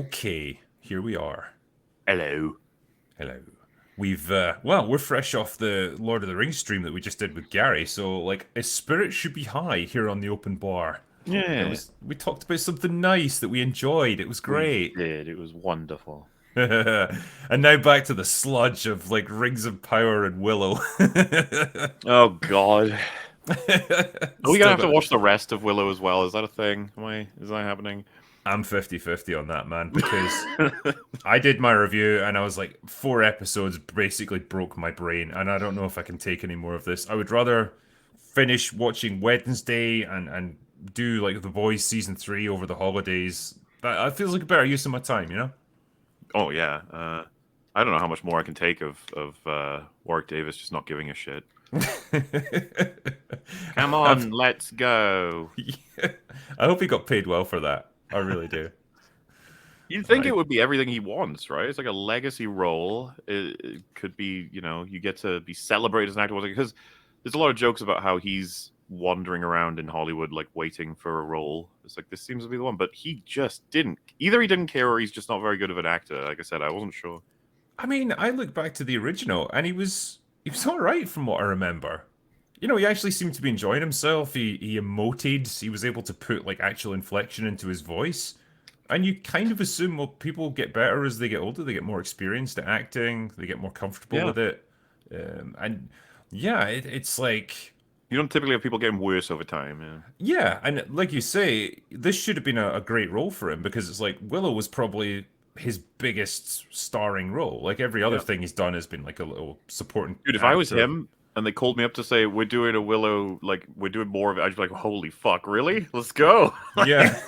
Okay, here we are. Hello. Hello. We're fresh off the Lord of the Rings stream that we just did with Gary, so like, his spirit should be high here on the open bar. Yeah, We talked about something nice that we enjoyed. It was we great. did. It was wonderful. And now back to the sludge of like Rings of Power and Willow. Oh God. Are we gonna Still have to got. watch the rest of Willow as well? Is that a thing? Is that happening? I'm 50-50 on that, man, because I did my review and I was like, 4 episodes basically broke my brain, and I don't know if I can take any more of this. I would rather finish watching Wednesday and do like The Boys season 3 over the holidays. That feels like a better use of my time, you know? Oh yeah. I don't know how much more I can take of Warwick Davis just not giving a shit. Come I've- on, let's go. I hope he got paid well for that. I really do. You'd think I, it would be everything he wants, right? It's like a legacy role. It could be, you get to be celebrated as an actor. Because there's a lot of jokes about how he's wandering around in Hollywood, like waiting for a role. It's like, this seems to be the one. But he just didn't. Either he didn't care or he's just not very good of an actor. Like I said, I wasn't sure. I mean, I look back to the original and he was all right from what I remember. You know, he actually seemed to be enjoying himself. He emoted. He was able to put like actual inflection into his voice. And you kind of assume, well, people get better as they get older. They get more experienced at acting. They get more comfortable Yeah. with it. And yeah, it's like, You don't typically have people getting worse over time. Yeah. yeah, and like you say, this should have been a great role for him because it's like Willow was probably his biggest starring role. Like every other Yeah. thing he's done has been like a little supporting Dude, if I was actor. him and they called me up to say we're doing a Willow, like we're doing more of it, I'd be like, holy fuck, really? Let's go. Yeah.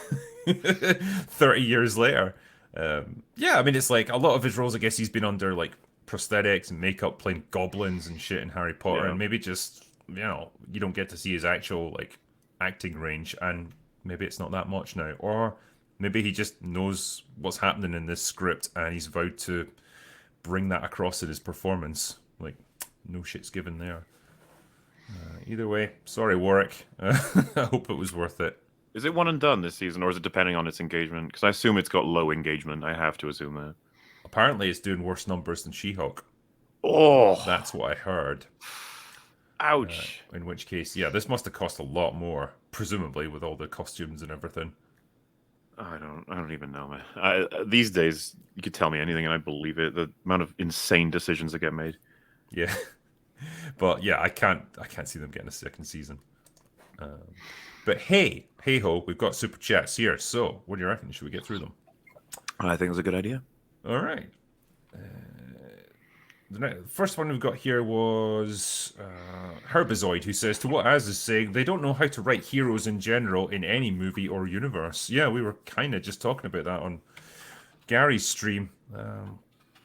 30 years later. Yeah, I mean, it's like a lot of his roles, I guess he's been under like prosthetics and makeup playing goblins and shit in Harry Potter, Yeah. and maybe just, you don't get to see his actual like acting range, and maybe it's not that much now. Or maybe he just knows what's happening in this script and he's vowed to bring that across in his performance. Like, no shit's given there. Either way, sorry, Warwick. I hope it was worth it. Is it one and done this season, or is it depending on its engagement? Because I assume it's got low engagement. I have to assume that. Apparently, it's doing worse numbers than She-Hulk. Oh, That's what I heard. ouch. In which case, yeah, this must have cost a lot more, presumably with all the costumes and everything. I don't even know, man. These days, you could tell me anything and I believe it. The amount of insane decisions that get made. Yeah, but yeah, I can't see them getting a second season. But hey ho, we've got super chats here. So, what do you reckon? Should we get through them? I think it's a good idea. All right. The first one we've got here was Herbizoid, who says, to what Az is saying, they don't know how to write heroes in general in any movie or universe. Yeah, we were kind of just talking about that on Gary's stream.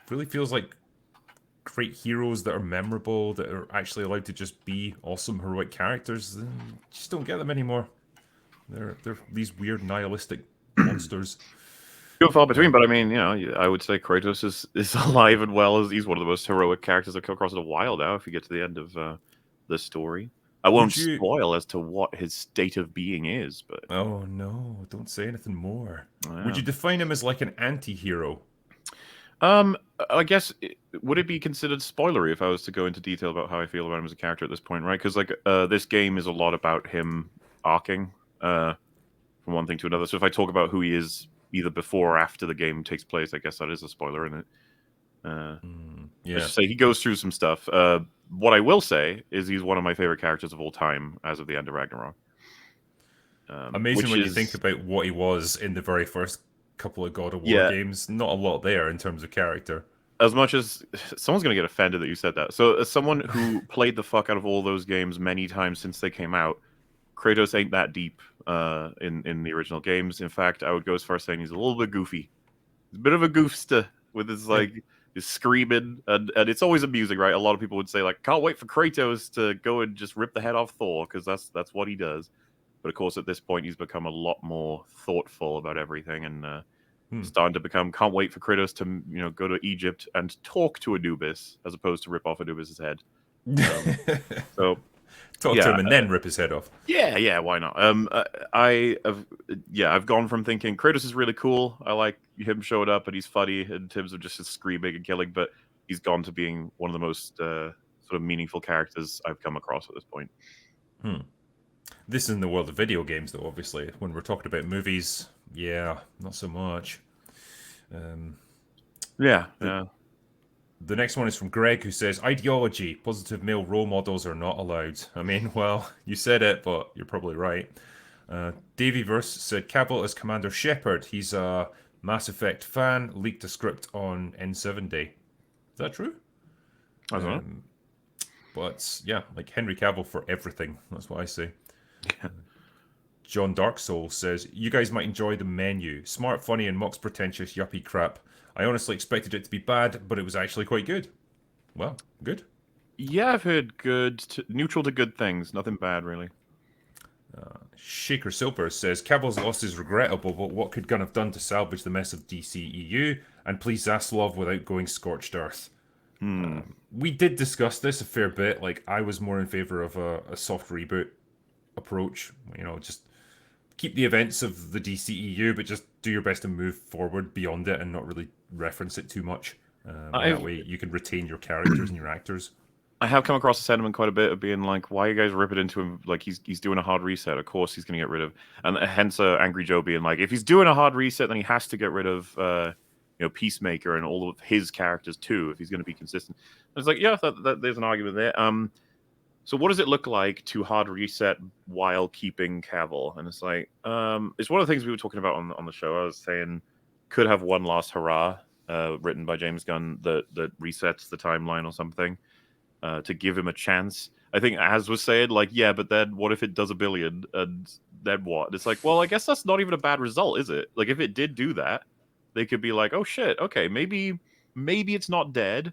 Really feels like great heroes that are memorable, that are actually allowed to just be awesome, heroic characters, just don't get them anymore. They're these weird nihilistic monsters. Few and far between, but I mean, I would say Kratos is alive and well. As he's one of the most heroic characters I've come across in a while now. If you get to the end of the story, I won't Would you? spoil as to what his state of being is, but Oh no! Don't say anything more. Would yeah. you define him as like an anti-hero? I guess would it be considered spoilery if I was to go into detail about how I feel about him as a character at this point, right? Because like this game is a lot about him arcing from one thing to another. So if I talk about who he is either before or after the game takes place, I guess that is a spoiler in it. Yeah. Let's just say he goes through some stuff. What I will say is he's one of my favorite characters of all time as of the end of Ragnarok. Amazing Which when you is think about what he was in the very first couple of God of War yeah. games. Not a lot there in terms of character. As much as someone's gonna get offended that you said that. So as someone who played the fuck out of all those games many times since they came out, Kratos ain't that deep in the original games. In fact, I would go as far as saying he's a little bit goofy. He's a bit of a goofster with his his screaming, and it's always amusing, right? A lot of people would say like, "Can't wait for Kratos to go and just rip the head off Thor," because that's what he does. But of course, at this point, he's become a lot more thoughtful about everything, and starting to become. Can't wait for Kratos to go to Egypt and talk to Anubis as opposed to rip off Anubis's head. So Talk to Yeah, him and then rip his head off. yeah. Why not? I have, yeah, I've gone from thinking Kratos is really cool. I like him showing up and he's funny in terms of just his screaming and killing, but he's gone to being one of the most sort of meaningful characters I've come across at this point. Hmm. This is in the world of video games, though. Obviously, when we're talking about movies, yeah, not so much. Um, Yeah, the yeah. the next one is from Greg, who says, "Ideology: positive male role models are not allowed." I mean, well, you said it, but you're probably right. Davyverse said Cavill as Commander Shepard. He's a Mass Effect fan. Leaked a script on N70. Is that true? I don't know. But yeah, like Henry Cavill for everything. That's what I say. Yeah. John Dark Soul says, "You guys might enjoy the menu. Smart, funny, and mocks pretentious yuppie crap. I honestly expected it to be bad, but it was actually quite good." Well, good. Yeah, I've heard neutral to good things. Nothing bad, really. Shaker Silver says, "Cavill's loss is regrettable, but what could Gunn have done to salvage the mess of DCEU and please Zaslav without going scorched earth?" Hmm. We did discuss this a fair bit. Like, I was more in favor of a soft reboot approach. You know, just keep the events of the DCEU, but just do your best to move forward beyond it and not really reference it too much. And that I've way you can retain your characters and your actors. I have come across the sentiment quite a bit of being like, why you guys rip it into him? Like he's doing a hard reset. Of course he's going to get rid of, and hence Angry Joe being like, if he's doing a hard reset, then he has to get rid of Peacemaker and all of his characters too, if he's going to be consistent. And it's like, yeah, there's an argument there. So what does it look like to hard reset while keeping Cavill? And it's like, it's one of the things we were talking about on the show. I was saying could have one last hurrah written by James Gunn that resets the timeline or something. To give him a chance. I think as was said, like, yeah, but then what if it does 1 billion and then what? And it's like, well, I guess that's not even a bad result, is it? Like, if it did do that, they could be like, oh shit, okay, maybe it's not dead,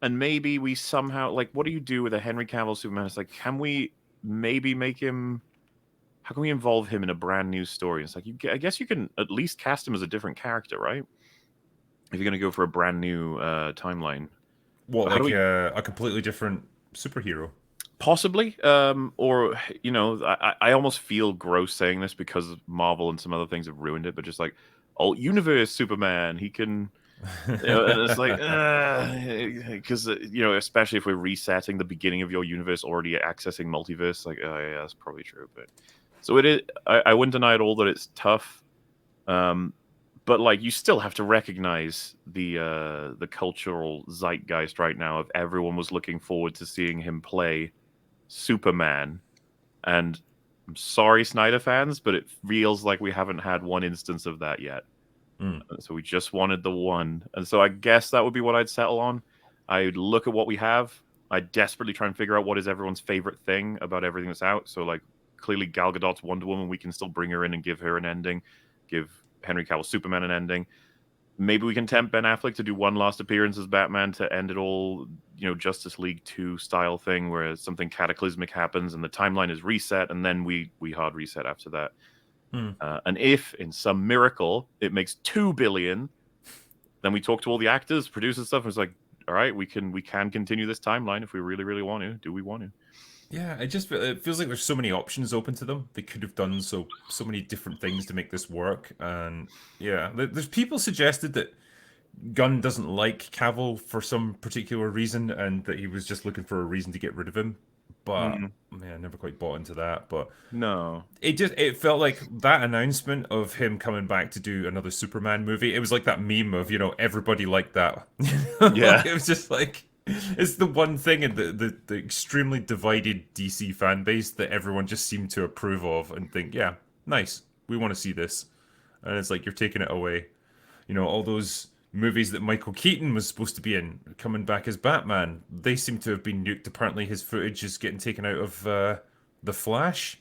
and maybe we somehow like, what do you do with a Henry Cavill Superman? It's like, can we maybe make him? How can we involve him in a brand new story? It's like, I guess you can at least cast him as a different character, right? If you're gonna go for a brand new timeline. What, But how do like we a completely different superhero? possibly or I almost feel gross saying this because Marvel and some other things have ruined it, but just like alt universe Superman, he can and it's like because especially if we're resetting the beginning of your universe, already accessing multiverse, like yeah, that's probably true. But so it is, I wouldn't deny at all that it's tough. But like, you still have to recognize the cultural zeitgeist right now of everyone was looking forward to seeing him play Superman, and I'm sorry, Snyder fans, but it feels like we haven't had one instance of that yet. Mm. So we just wanted the one, and so I guess that would be what I'd settle on. I'd look at what we have. I'd desperately try and figure out what is everyone's favorite thing about everything that's out. So like, clearly Gal Gadot's Wonder Woman, we can still bring her in and give her an ending. Give Henry Cavill Superman an ending. Maybe we can tempt Ben Affleck to do one last appearance as Batman to end it all, Justice League 2 style thing where something cataclysmic happens and the timeline is reset, and then we hard reset after that. Mm. And if in some miracle it makes 2 billion, then we talk to all the actors, producers, stuff, and it's like, all right, we can continue this timeline if we really, really want to. Do we want to? Yeah, it feels like there's so many options open to them. They could have done so many different things to make this work, and yeah, there's people suggested that Gunn doesn't like Cavill for some particular reason, and that he was just looking for a reason to get rid of him. But Mm, man, I never quite bought into that. But no. it felt like that announcement of him coming back to do another Superman movie. It was like that meme of everybody liked that. Yeah. Like, it was just like it's the one thing in the extremely divided DC fan base that everyone just seemed to approve of and think, yeah, nice, we want to see this, and it's like you're taking it away. All those movies that Michael Keaton was supposed to be in, coming back as Batman, they seem to have been nuked. Apparently, his footage is getting taken out of The Flash.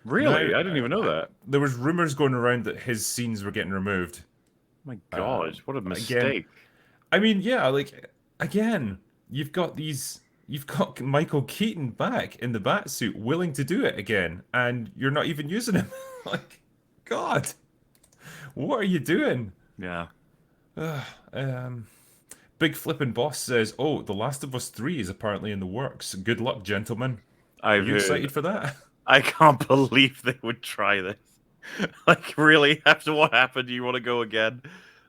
Now, Really? I didn't even know that. there was rumors going around that his scenes were getting removed. My God, what a Again, mistake. I mean, yeah, like again, you've got Michael Keaton back in the Batsuit, willing to do it again, and you're not even using him. Like, God, what are you doing? Yeah. Um, Big Flippin' Boss says, "Oh, The Last of Us 3 is apparently in the works. Good luck, gentlemen." Are I've you heard. excited for that? I can't believe they would try this. Like, really? After what happened, you want to go again?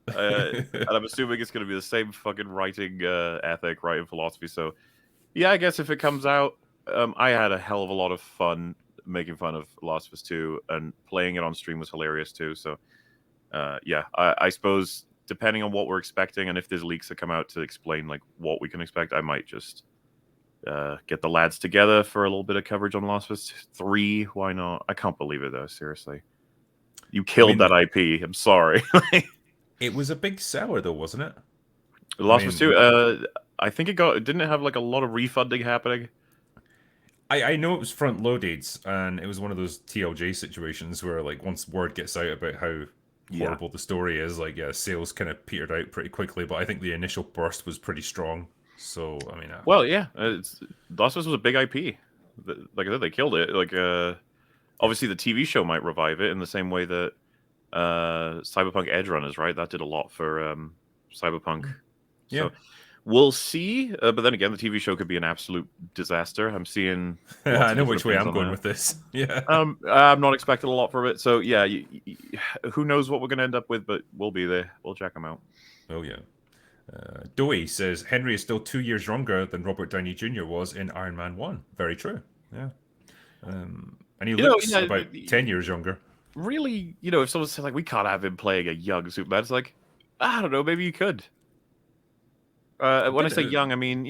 And I'm assuming it's going to be the same fucking writing ethic, writing philosophy. So, yeah, I guess if it comes out, I had a hell of a lot of fun making fun of Last of Us 2, and playing it on stream was hilarious too. So, yeah, I suppose depending on what we're expecting, and if there's leaks that come out to explain like what we can expect, I might just get the lads together for a little bit of coverage on Last of Us 3. Why not? I can't believe it though. Seriously, you killed that IP. I'm sorry. It was a big seller, though, wasn't it? Last of Us 2. I think didn't it have like a lot of refunding happening? I know it was front loaded, and it was one of those TLJ situations where, like, once word gets out about how Yeah. horrible the story is, like, yeah, sales kind of petered out pretty quickly. But I think the initial burst was pretty strong. So, I mean, Well, yeah, Last of Us was a big IP. Like I said, they killed it. Like, obviously the TV show might revive it in the same way that Cyberpunk Edge Runners, right? That did a lot for Cyberpunk. yeah. So we'll see. But then again, the TV show could be an absolute disaster. I'm seeing lots I of know different which way opinions I'm on going that. with this. Yeah. I'm not expecting a lot from it. So yeah, who knows what we're going to end up with? But we'll be there. We'll check them out. Oh, yeah. Doey says Henry is still 2 years younger than Robert Downey Jr. was in Iron Man 1. Very true. Yeah. And he looks about 10 years younger. Really, if someone said like we can't have him playing a young Superman, it's like, I don't know, maybe you could. When I say young, I mean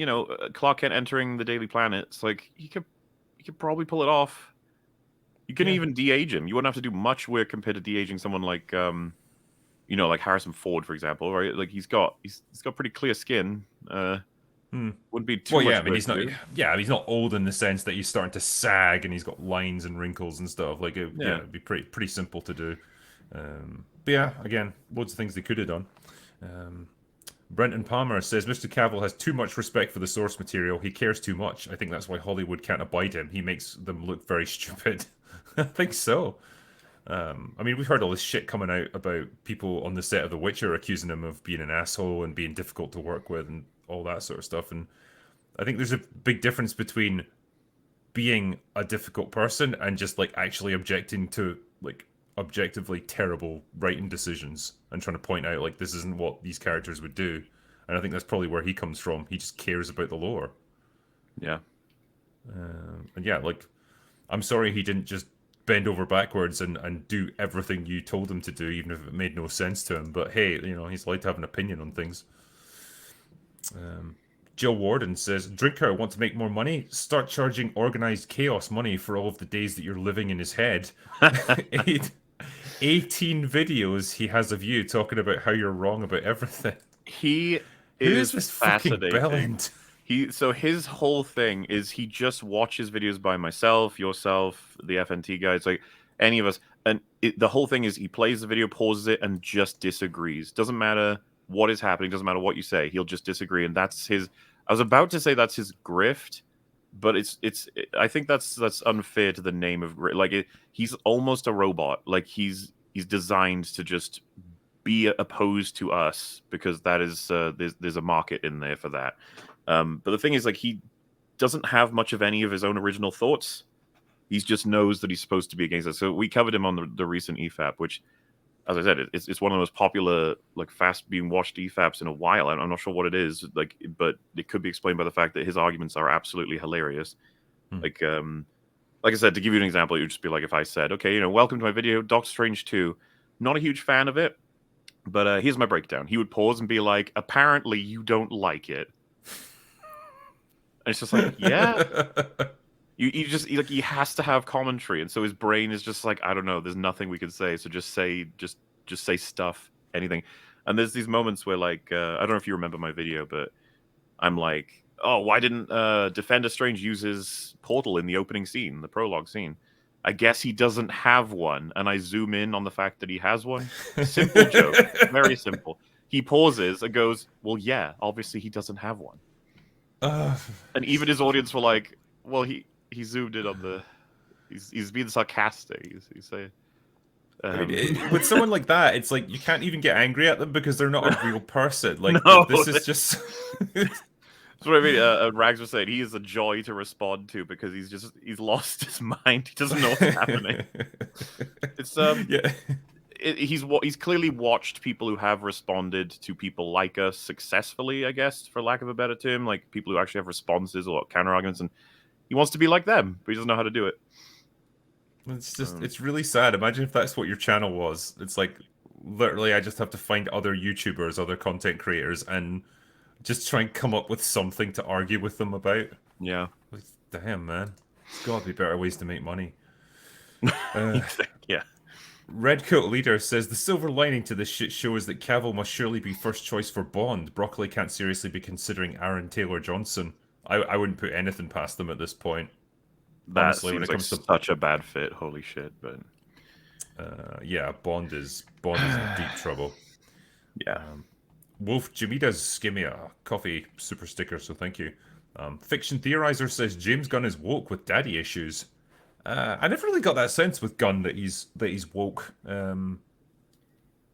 Clark Kent entering the Daily Planet. It's like he could probably pull it off. You can even de-age him. You wouldn't have to do much work compared to de-aging someone like like Harrison Ford, for example, right? Like he's got pretty clear skin. Wouldn't be too much I mean, work to do. he's not old in the sense that he's starting to sag and he's got lines and wrinkles and stuff. Like, it'd be pretty simple to do. But yeah, again, loads of things they could have done. Brenton Palmer says Mr. Cavill has too much respect for the source material. He cares too much. I think that's why Hollywood can't abide him. He makes them look very stupid. I think so. I mean, we've heard all this shit coming out about people on the set of The Witcher accusing him of being an asshole and being difficult to work with and all that sort of stuff. And I think there's a big difference between being a difficult person and just like actually objecting to like objectively terrible writing decisions and trying to point out like this isn't what these characters would do. And I think that's probably where he comes from. He just cares about the lore. Yeah. And yeah, like, I'm sorry he didn't just bend over backwards and do everything you told him to do, even if it made no sense to him. But hey, he's allowed to have an opinion on things. Jill Warden says, Drinker want to make more money? Start charging organized chaos money for all of the days that you're living in his head. 18 videos he has of you talking about how you're wrong about everything. He Who is this fucking fascinating. bellend? So his whole thing is he just watches videos by myself, yourself, the FNT guys, like any of us, and the whole thing is he plays the video, pauses it, and just disagrees. Doesn't matter what is happening, doesn't matter what you say, he'll just disagree, and that's his. I was about to say that's his grift, but I think that's unfair to the name of grift. Like he's almost a robot. Like he's designed to just be opposed to us because that is there's a market in there for that. But the thing is, like, he doesn't have much of any of his own original thoughts. He just knows that he's supposed to be against us. So we covered him on the recent EFAP, which, as I said, it's one of the most popular, like, fast being watched EFAPs in a while. I'm not sure what it is, like, but it could be explained by the fact that his arguments are absolutely hilarious. Like I said, to give you an example, it would just be like if I said, okay, welcome to my video, Doctor Strange 2. Not a huge fan of it, but here's my breakdown. He would pause and be like, apparently you don't like it. And it's just like, yeah. You just like he has to have commentary, and so his brain is just like, I don't know, there's nothing we could say, so just say stuff, anything. And there's these moments where, like, I don't know if you remember my video, but I'm like, oh, why didn't Defender Strange use his portal in the opening scene, the prologue scene? I guess he doesn't have one, and I zoom in on the fact that he has one. Simple joke, very simple. He pauses and goes, well, yeah, obviously he doesn't have one. And even his audience were like, well, he zoomed in on the he's being sarcastic. He's saying I mean, with someone like that, it's like you can't even get angry at them because they're not a real person. Like, no, this is just That's what I mean. Rags was saying he is a joy to respond to because he's lost his mind. He doesn't know what's happening. It's Yeah. He's clearly watched people who have responded to people like us successfully, I guess, for lack of a better term, like people who actually have responses or counter arguments, and he wants to be like them, but he doesn't know how to do it. It's just, it's really sad. Imagine if that's what your channel was. It's like, literally, I just have to find other YouTubers, other content creators, and just try and come up with something to argue with them about. Yeah, Like, damn, man. There's got to be better ways to make money. Uh, yeah. Redcoat Leader says the silver lining to this shit show is that Cavill must surely be first choice for Bond. Broccoli can't seriously be considering Aaron Taylor Johnson. I wouldn't put anything past them at this point. That Honestly, when seems it like comes to such a bad fit. Holy shit! But yeah, Bond is in deep trouble. yeah, Wolf Jamida's gave me a coffee super sticker, so thank you. Fiction Theorizer says James Gunn is woke with daddy issues. I never really got that sense with Gunn that he's woke.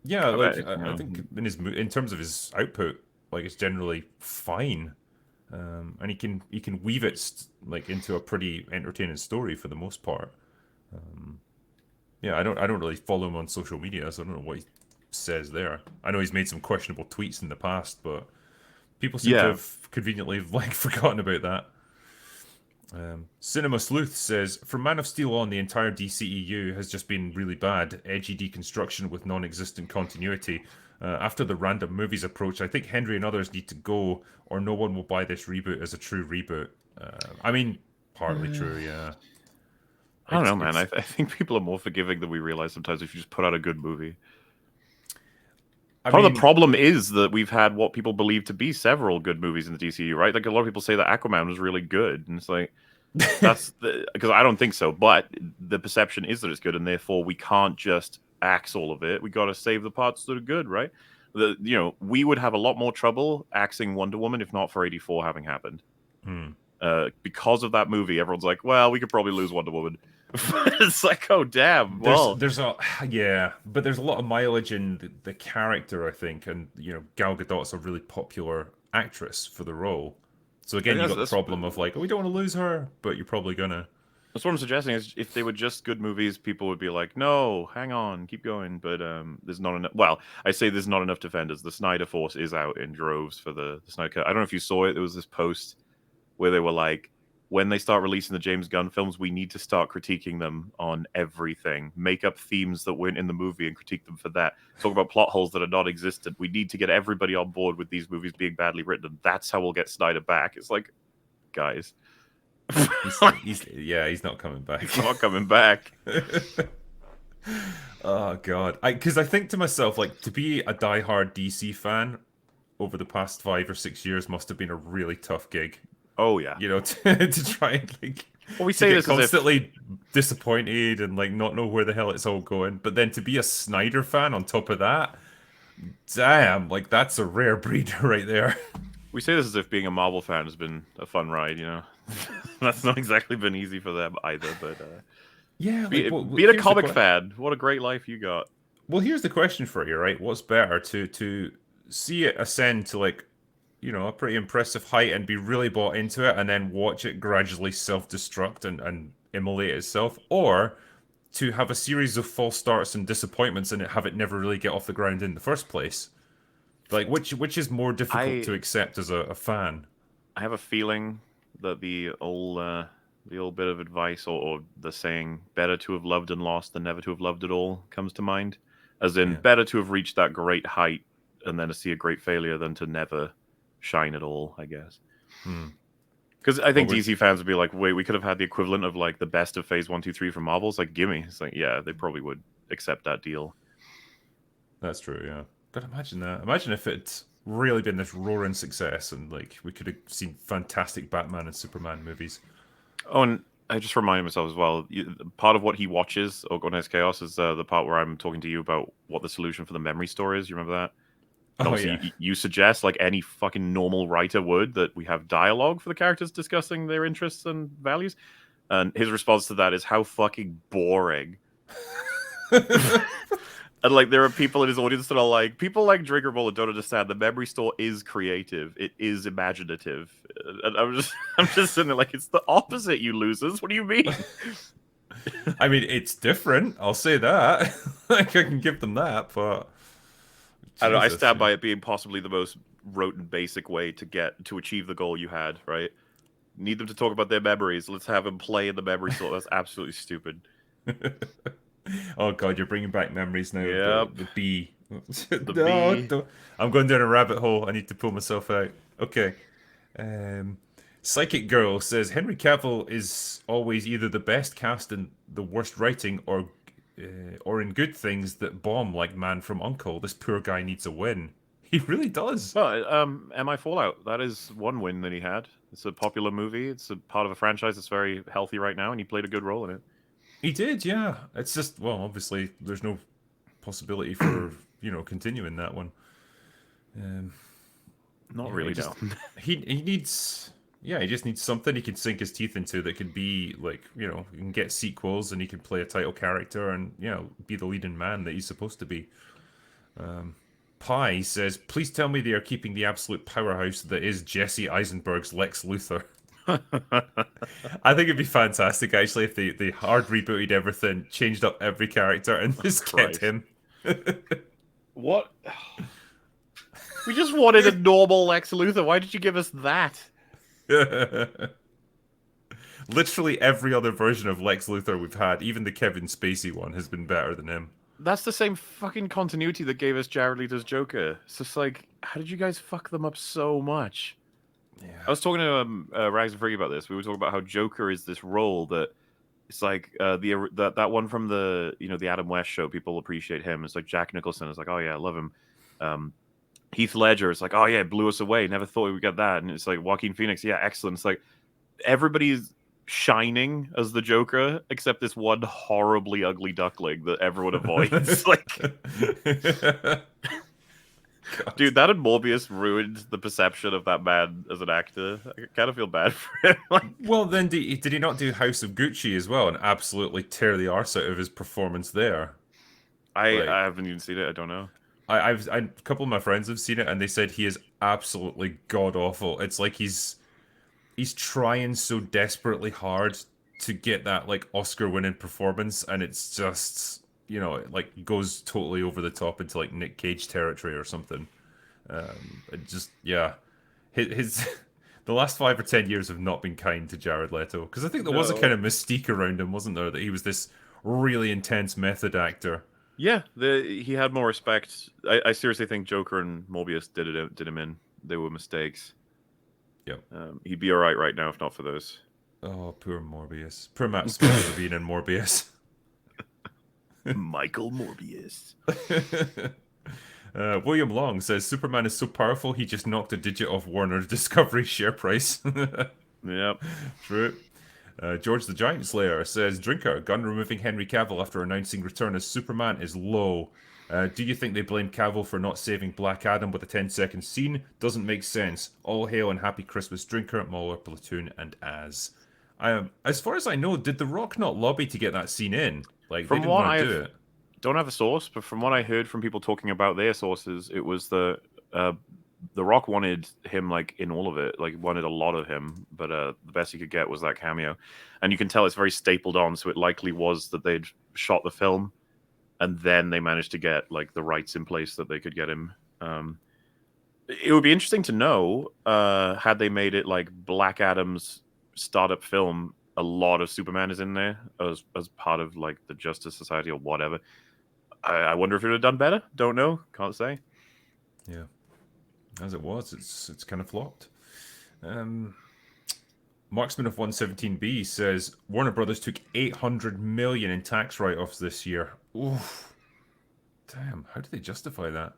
Yeah, I bet, like I think in terms of his output, like it's generally fine, and he can weave it like into a pretty entertaining story for the most part. Yeah, I don't really follow him on social media, so I don't know what he says there. I know he's made some questionable tweets in the past, but people seem to yeah. have conveniently like forgotten about that. Cinema Sleuth says, from Man of Steel on, the entire DCEU has just been really bad. Edgy deconstruction with non-existent continuity. After the random movies approach, I think Henry and others need to go, or no one will buy this reboot as a true reboot. I mean, partly true, yeah. I don't know, man. It's I think people are more forgiving than we realize sometimes if you just put out a good movie. I Part of the mean, problem is that we've had what people believe to be several good movies in the DCU, right? Like a lot of people say that Aquaman was really good, and it's like that's because I don't think so. But the perception is that it's good, and therefore we can't just axe all of it. We got to save the parts that are good, right? We would have a lot more trouble axing Wonder Woman if not for 84 having happened. hmm. Because of that movie, everyone's like, "Well, we could probably lose Wonder Woman." It's like, oh damn. There's Well, there's a yeah, but there's a lot of mileage in the character, I think, and Gal Gadot's a really popular actress for the role. So I again, think you that's got the problem of like, oh, we don't want to lose her, but you're probably gonna. that's what I'm suggesting. Is if they were just good movies, people would be like, "No, hang on, keep going." But there's not enough. Well, I say there's not enough defenders. The Snyder Force is out in droves for the Snyder Cut. I don't know if you saw it. There was this post where they were like, when they start releasing the James Gunn films, we need to start critiquing them on everything. Make up themes that weren't in the movie and critique them for that. Talk about plot holes that are not existent. We need to get everybody on board with these movies being badly written, and that's how we'll get Snyder back. It's like, guys, He's not coming back. he's not coming back. Oh god, because I think to myself, like, to be a diehard DC fan over the past 5 or 6 years must have been a really tough gig. Oh yeah. To try and like Well, we to say get this as if constantly disappointed and like not know where the hell it's all going, but then to be a Snyder fan on top of that, damn, like that's a rare breed right there. being a Marvel fan has been a fun ride. That's not exactly been easy for them either. But Yeah, like being a here's the comic fan, what a great life you got. here's the question for you, right? What's better to see it ascend to like a pretty impressive height and be really bought into it, and then watch it gradually self-destruct and immolate itself, or to have a series of false starts and disappointments and have it never really get off the ground in the first place? Like, which is more difficult I to accept as a fan? I have a feeling that the old bit of advice or the saying "better to have loved and lost than never to have loved at all" comes to mind. As in, Yeah. better to have reached that great height and then to see a great failure than to never shine at all, I guess. Hmm. Because I What think would? DC fans would be like, wait, we could have had the equivalent of like the best of Phase 1, 2, 3 from Marvel. It's like, gimme. It's like, yeah, they probably would accept that deal. That's true. Yeah. But imagine that. Imagine if it's really been this roaring success and like we could have seen fantastic Batman and Superman movies. Oh, and I just reminded myself as well. Part of what he watches, Organized Chaos, is the part where I'm talking to you about what the solution for the memory store is. You remember that? And Oh obviously, yeah. you suggest, like any fucking normal writer would, that we have dialogue for the characters discussing their interests and values. And his response to that is how fucking boring. And like there are people in his audience that are like, people like Drigger Bullet don't understand the memory store is creative. It is imaginative. And I'm just sitting there like, it's the opposite, you losers. What do you mean? I mean, it's different. I'll say that. Like, I can give them that, but I don't know, I Jesus, stand yeah. by it being possibly the most rote and basic way to achieve the goal you had, right? Need them to talk about their memories. Let's have them play in the memory store. That's absolutely stupid. Oh God, you're bringing back memories now of Yep. the bee. The No, bee. don't. I'm going down a rabbit hole. I need to pull myself out. Okay. Um, Psychic Girl says Henry Cavill is always either the best cast in the worst writing, or in good things that bomb, like Man from Uncle. This poor guy needs a win. He really does. Well, MI Fallout. That is one win that he had. It's a popular movie. It's a part of a franchise that's very healthy right now, and he played a good role in He did, yeah. It's just, well, obviously there's no possibility for continuing that one. Um, Not yeah, he really, just no. he needs, yeah, he just needs something he can sink his teeth into that could be like, he can get sequels and he can play a title character and be the leading man that he's supposed to be. Pi says, please tell me they are keeping the absolute powerhouse that is Jesse Eisenberg's Lex Luthor. I think it'd be fantastic actually if they hard rebooted everything, changed up every character, and just kept Christ. him. What? We just wanted a normal Lex Luthor. Why did you give us that? Literally every other version of Lex Luthor we've had, even the Kevin Spacey one, has been better than him. That's the same fucking continuity that gave us Jared Leto's Joker. It's just like, how did you guys fuck them up so much? I Yeah. was talking to Rags and Freaky about this. We were talking about how Joker is this role that it's like that one from the the Adam West show. People appreciate him. It's like Jack Nicholson is like, oh yeah, I love him. Heath Ledger is like, oh yeah, it blew us away. Never thought we would get that. And it's like Joaquin Phoenix, yeah, excellent. It's like everybody's shining as the Joker except this one horribly ugly duckling that everyone avoids. Like, God. dude, that and Morbius ruined the perception of that man as an actor. I kind of feel bad for him. Like, Well, then did he not do House of Gucci as well and absolutely tear the arse out of his performance there? I Like, haven't even seen it. I don't know. a couple of my friends have seen it and they said he is absolutely god awful. It's like he's trying so desperately hard to get that like Oscar winning performance, and it's just it like goes totally over the top into like Nick Cage territory or something. It just yeah, his the last 5 or 10 years have not been kind to Jared Leto, because I think there was a kind No. of mystique around him, wasn't there, that he was this really intense method actor. Yeah, he had more respect. I seriously think Joker and Morbius did him in. They were mistakes. Yep. He'd be all right now if not for those. Oh, poor Morbius. Poor Matt Smith for being in Morbius. Michael Morbius. William Long says Superman is so powerful he just knocked a digit off Warner's Discovery share price. Yep. True. George the Giant Slayer says Drinker, gun removing Henry Cavill after announcing return as Superman is low. Do you think they blame Cavill for not saving Black Adam with a 10-second scene? Doesn't make sense. All hail and happy Christmas, Drinker, Mauler, Platoon, and Az. As far as I know, did The Rock not lobby to get that scene in? Like, they From didn't what want to do I've it. don't have a source, but from what I heard from people talking about their sources, it was uh, the Rock wanted him like in all of it, like wanted a lot of him, but the best he could get was that cameo, and you can tell it's very stapled on. So it likely was that they'd shot the film, and then they managed to get like the rights in place that they could get him. It would be interesting to know had they made it like Black Adam's startup film. A lot of Superman is in there as part of like the Justice Society or whatever. I wonder if it would have done better. Don't know. Can't say. Yeah. As it was, it's kind of flopped. Um, Marksman of 117B says Warner Brothers took 800 million in tax write-offs this year. Oof. Damn, how do they justify that?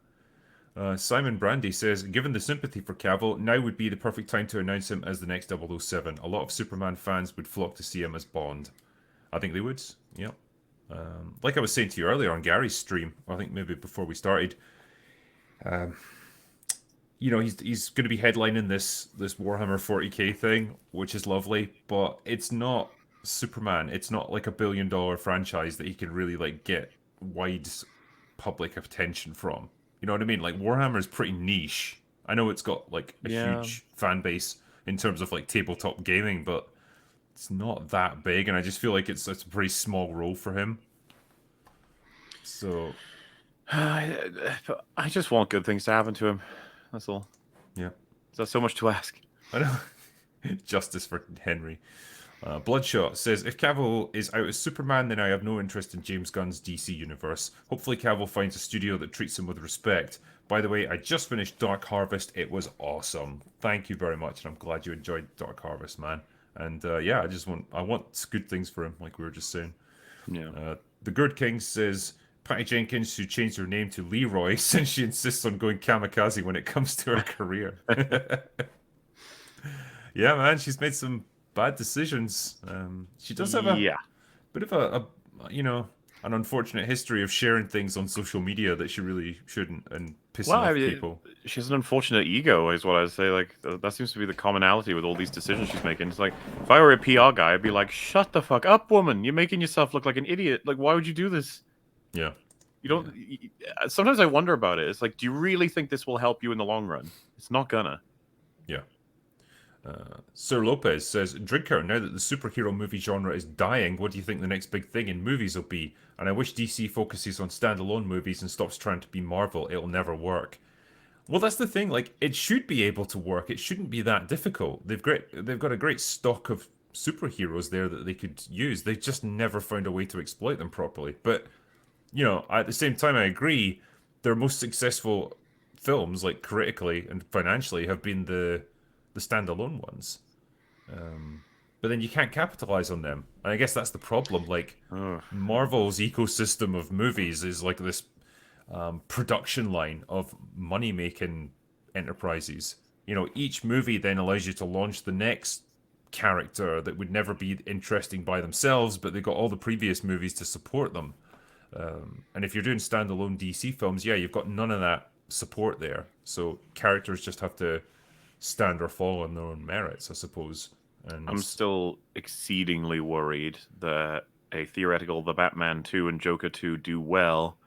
Simon Brandy says, given the sympathy for Cavill, now would be the perfect time to announce him as the next 007. A lot of Superman fans would flock to see him as Bond. I think they would. Yep. Like I was saying to you earlier on Gary's stream, I think maybe before we started, he's going to be headlining this Warhammer 40K thing, which is lovely, but it's not Superman. It's not like $1 billion franchise that he can really like get wide public attention from. You know what I mean? Like Warhammer is pretty niche. I know it's got like a Yeah. huge fan base in terms of like tabletop gaming, but it's not that big, and I just feel like it's a pretty small role for him. So I just want good things to happen to him. That's all. yeah, Is that so much to ask? I know. Justice for Henry. Bloodshot says, if Cavill is out as Superman, then I have no interest in James Gunn's DC universe. Hopefully Cavill finds a studio that treats him with respect. By the way, I just finished Dark Harvest. It was awesome. Thank you very much, and I'm glad you enjoyed Dark Harvest, man. And yeah, I want good things for him, like we were just saying. Yeah. The Good King says, Patty Jenkins should change her name to Leroy since she insists on going kamikaze when it comes to her career. Yeah, man, she's made some bad decisions. She does have a Yeah. bit of a an unfortunate history of sharing things on social media that she really shouldn't, and pissing Well, I off mean, people. she has an unfortunate ego, is what I'd say. Like, that seems to be the commonality with all these decisions she's making. It's like, if I were a PR guy, I'd be like, shut the fuck up, woman. You're making yourself look like an idiot. Like, why would you do this? Yeah, You don't. Sometimes I wonder about it. It's like, do you really think this will help you in the long run? It's not gonna. yeah. Sir Lopez says, Drinker, now that the superhero movie genre is dying, what do you think the next big thing in movies will be? And I wish DC focuses on standalone movies and stops trying to be Marvel. It'll never work. Well, that's the thing. Like, it should be able to work. It shouldn't be that difficult. They've got a great stock of superheroes there that they could use. They've just never found a way to exploit them properly. But at the same time, I agree. Their most successful films, like critically and financially, have been the standalone ones. But then you can't capitalize on them, and I guess that's the problem. Like Ugh. Marvel's ecosystem of movies is like this production line of money making enterprises. Each movie then allows you to launch the next character that would never be interesting by themselves, but they got all the previous movies to support them. And if you're doing standalone DC films, yeah, you've got none of that support there. So characters just have to stand or fall on their own merits, I suppose. And I'm still exceedingly worried that a theoretical The Batman 2 and Joker 2 do well,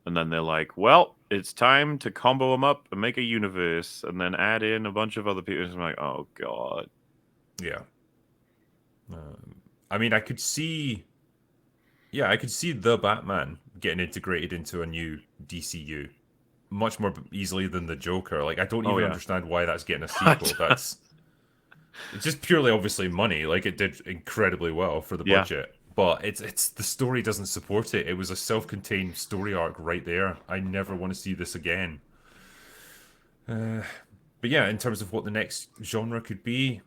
and then they're like, well, it's time to combo them up and make a universe, and then add in a bunch of other people. I'm like, oh, God. yeah. I mean, I could see the Batman getting integrated into a new DCU much more easily than the Joker. Like, I don't Oh, even yeah. understand why that's getting a sequel. That's it's just purely obviously money. Like, it did incredibly well for the Yeah. budget, but it's the story doesn't support it. It was a self-contained story arc right there. I never want to see this again. But yeah, in terms of what the next genre could be,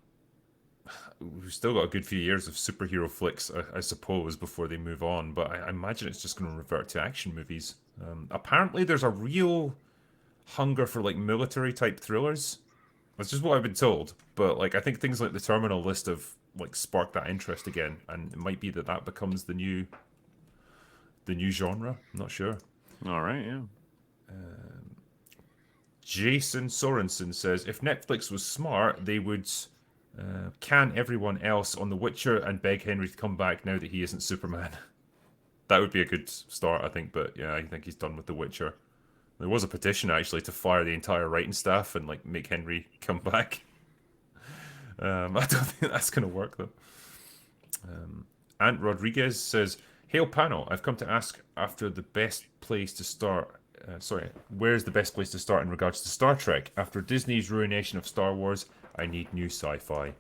we've still got a good few years of superhero flicks, I suppose, before they move on. But I imagine it's just going to revert to action movies. Apparently, there's a real hunger for like military type thrillers. That's just what I've been told. But like, I think things like the Terminal List have like sparked that interest again, and it might be that becomes the new genre. I'm not sure. All right, yeah. Jason Sorensen says, if Netflix was smart, they would can everyone else on The Witcher and beg Henry to come back now that he isn't Superman. That would be a good start, I think. But yeah, I think he's done with The Witcher. There was a petition actually to fire the entire writing staff and like make Henry come back. I don't think that's gonna work though. Ant Rodriguez says, "Hail panel! I've come to ask after the best place to start. Where's the best place to start in regards to Star Trek? After Disney's ruination of Star Wars, I need new sci-fi."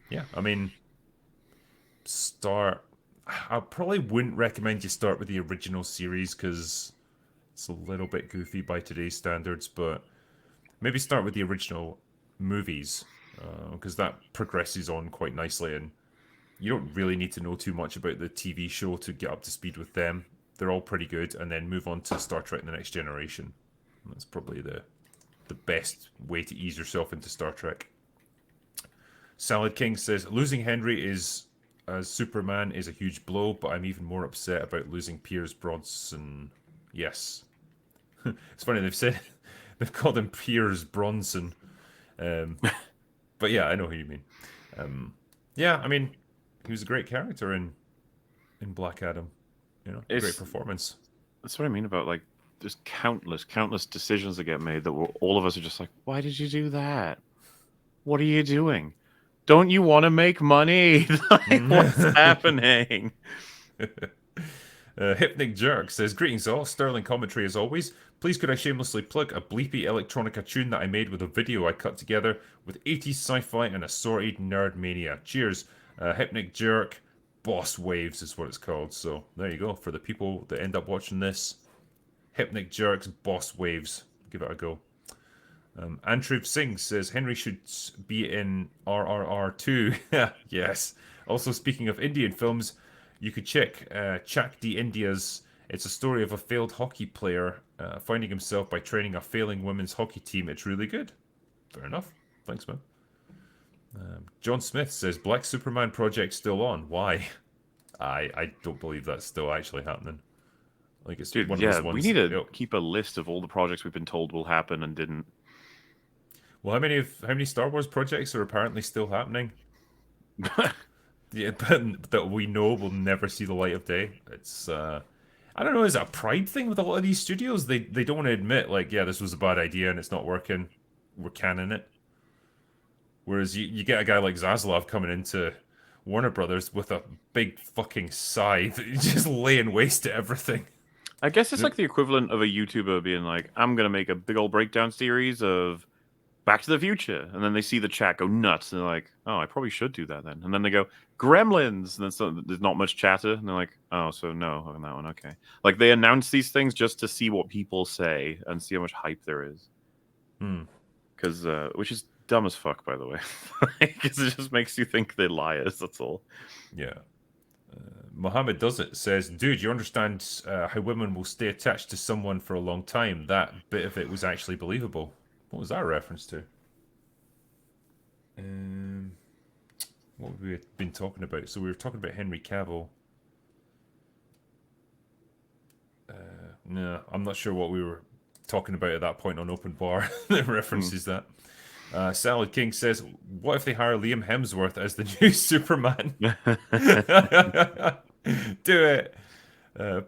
Yeah, I mean, start. I probably wouldn't recommend you start with the original series because it's a little bit goofy by today's standards, but maybe start with the original movies because that progresses on quite nicely, and you don't really need to know too much about the TV show to get up to speed with them. They're all pretty good, and then move on to Star Trek: The Next Generation. That's probably the best way to ease yourself into Star Trek. Salad King says, losing Henry is as Superman is a huge blow, but I'm even more upset about losing Piers Bronson. Yes. It's funny, they've called him Piers Bronson. But yeah, I know who you mean. Yeah, I mean, he was a great character in Black Adam. Great performance. That's what I mean about like there's countless decisions that get made that all of us are just like, why did you do that? What are you doing? Don't you want to make money? Like, what's happening? Hypnic Jerk says, greetings all, sterling commentary as always. Please could I shamelessly plug a bleepy electronica tune that I made with a video I cut together with 80s sci-fi and assorted nerd mania. Cheers. Hypnic Jerk, Boss Waves is what it's called. So there you go. For the people that end up watching this, Hypnic Jerk's Boss Waves. Give it a go. Antruv Singh says Henry should be in RRR 2. Yes. Also, speaking of Indian films, you could check Chak De India's. It's a story of a failed hockey player finding himself by training a failing women's hockey team. It's really good. Fair enough. Thanks, man. John Smith says Black Superman project still on. Why? I don't believe that's still actually happening. Like it's Dude, one of yeah, those ones. we need to keep a list of all the projects we've been told will happen and didn't. Well, how many Star Wars projects are apparently still happening? Yeah, but that we know will never see the light of day. It's I don't know, is it a pride thing with a lot of these studios? They don't want to admit like, yeah, this was a bad idea and it's not working. We're canning it. Whereas you get a guy like Zaslav coming into Warner Brothers with a big fucking scythe, just laying waste to everything. I guess it's like the equivalent of a YouTuber being like, I'm going to make a big old breakdown series of Back to the Future. And then they see the chat go nuts. And they're like, oh, I probably should do that then. And then they go, Gremlins. And then there's not much chatter. And they're like, oh, so no on that one. Okay. Like they announce these things just to see what people say and see how much hype there is. Because, which is dumb as fuck, by the way. Because it just makes you think they're liars. That's all. Yeah. Mohammed Does It says, dude, you understand how women will stay attached to someone for a long time. That bit of it was actually believable. What was that a reference to? What have we been talking about? So we were talking about Henry Cavill. No, I'm not sure what we were talking about at that point on Open Bar that references that. Salad King says, what if they hire Liam Hemsworth as the new Superman? Do it.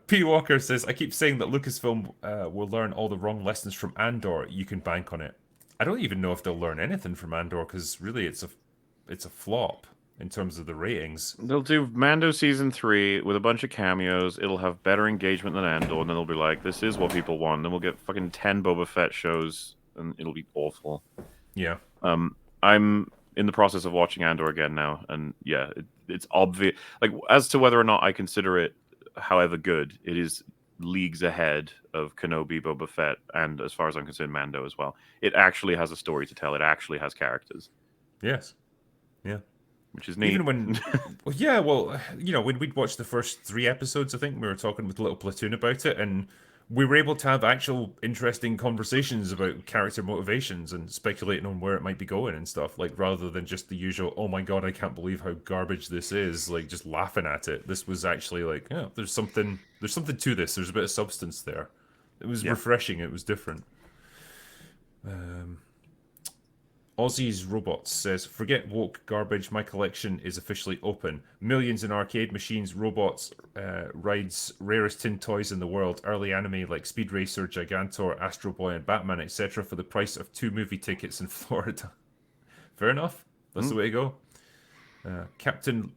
P. Walker says, I keep saying that Lucasfilm will learn all the wrong lessons from Andor. You can bank on it. I don't even know if they'll learn anything from Andor because really it's a flop in terms of the ratings. They'll do Mando season 3 with a bunch of cameos. It'll have better engagement than Andor, and then they'll be like, "This is what people want." Then we'll get fucking 10 Boba Fett shows, and it'll be awful. Yeah. I'm in the process of watching Andor again now, and yeah, it's obvious. Like as to whether or not I consider it, however good, it is leagues ahead of Kenobi, Boba Fett, and as far as I'm concerned, Mando as well. It actually has a story to tell. It actually has characters. Yes. Yeah. Which is neat. Even when, well, yeah, well, you know, when we'd watched the first 3 episodes, I think we were talking with Little Platoon about it, and we were able to have actual interesting conversations about character motivations and speculating on where it might be going and stuff, like rather than just the usual, oh my god, I can't believe how garbage this is, like just laughing at it. This was actually like, yeah, there's something to this. There's a bit of substance there. It was refreshing. It was different. Aussie's Robots says, forget woke garbage, my collection is officially open. Millions in arcade machines, robots, rides, rarest tin toys in the world, early anime like Speed Racer, Gigantor, Astro Boy and Batman, etc. for the price of 2 movie tickets in Florida. Fair enough. That's the way to go. Captain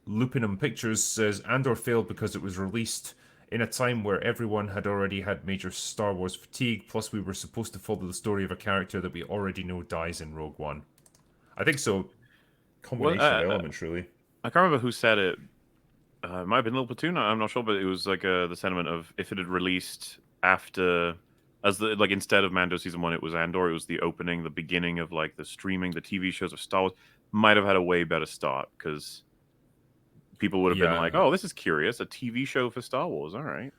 Lupinum Pictures says, Andor failed because it was released in a time where everyone had already had major Star Wars fatigue, plus we were supposed to follow the story of a character that we already know dies in Rogue One. I think so. Combination of elements, really. I can't remember who said it. It might have been Little Platoon, I'm not sure, but it was like the sentiment of if it had released after, instead of Mando Season 1, it was Andor, it was the opening, the beginning of like the streaming, the TV shows of Star Wars, might have had a way better start, because people would have been like, oh, this is curious. A TV show for Star Wars. All right.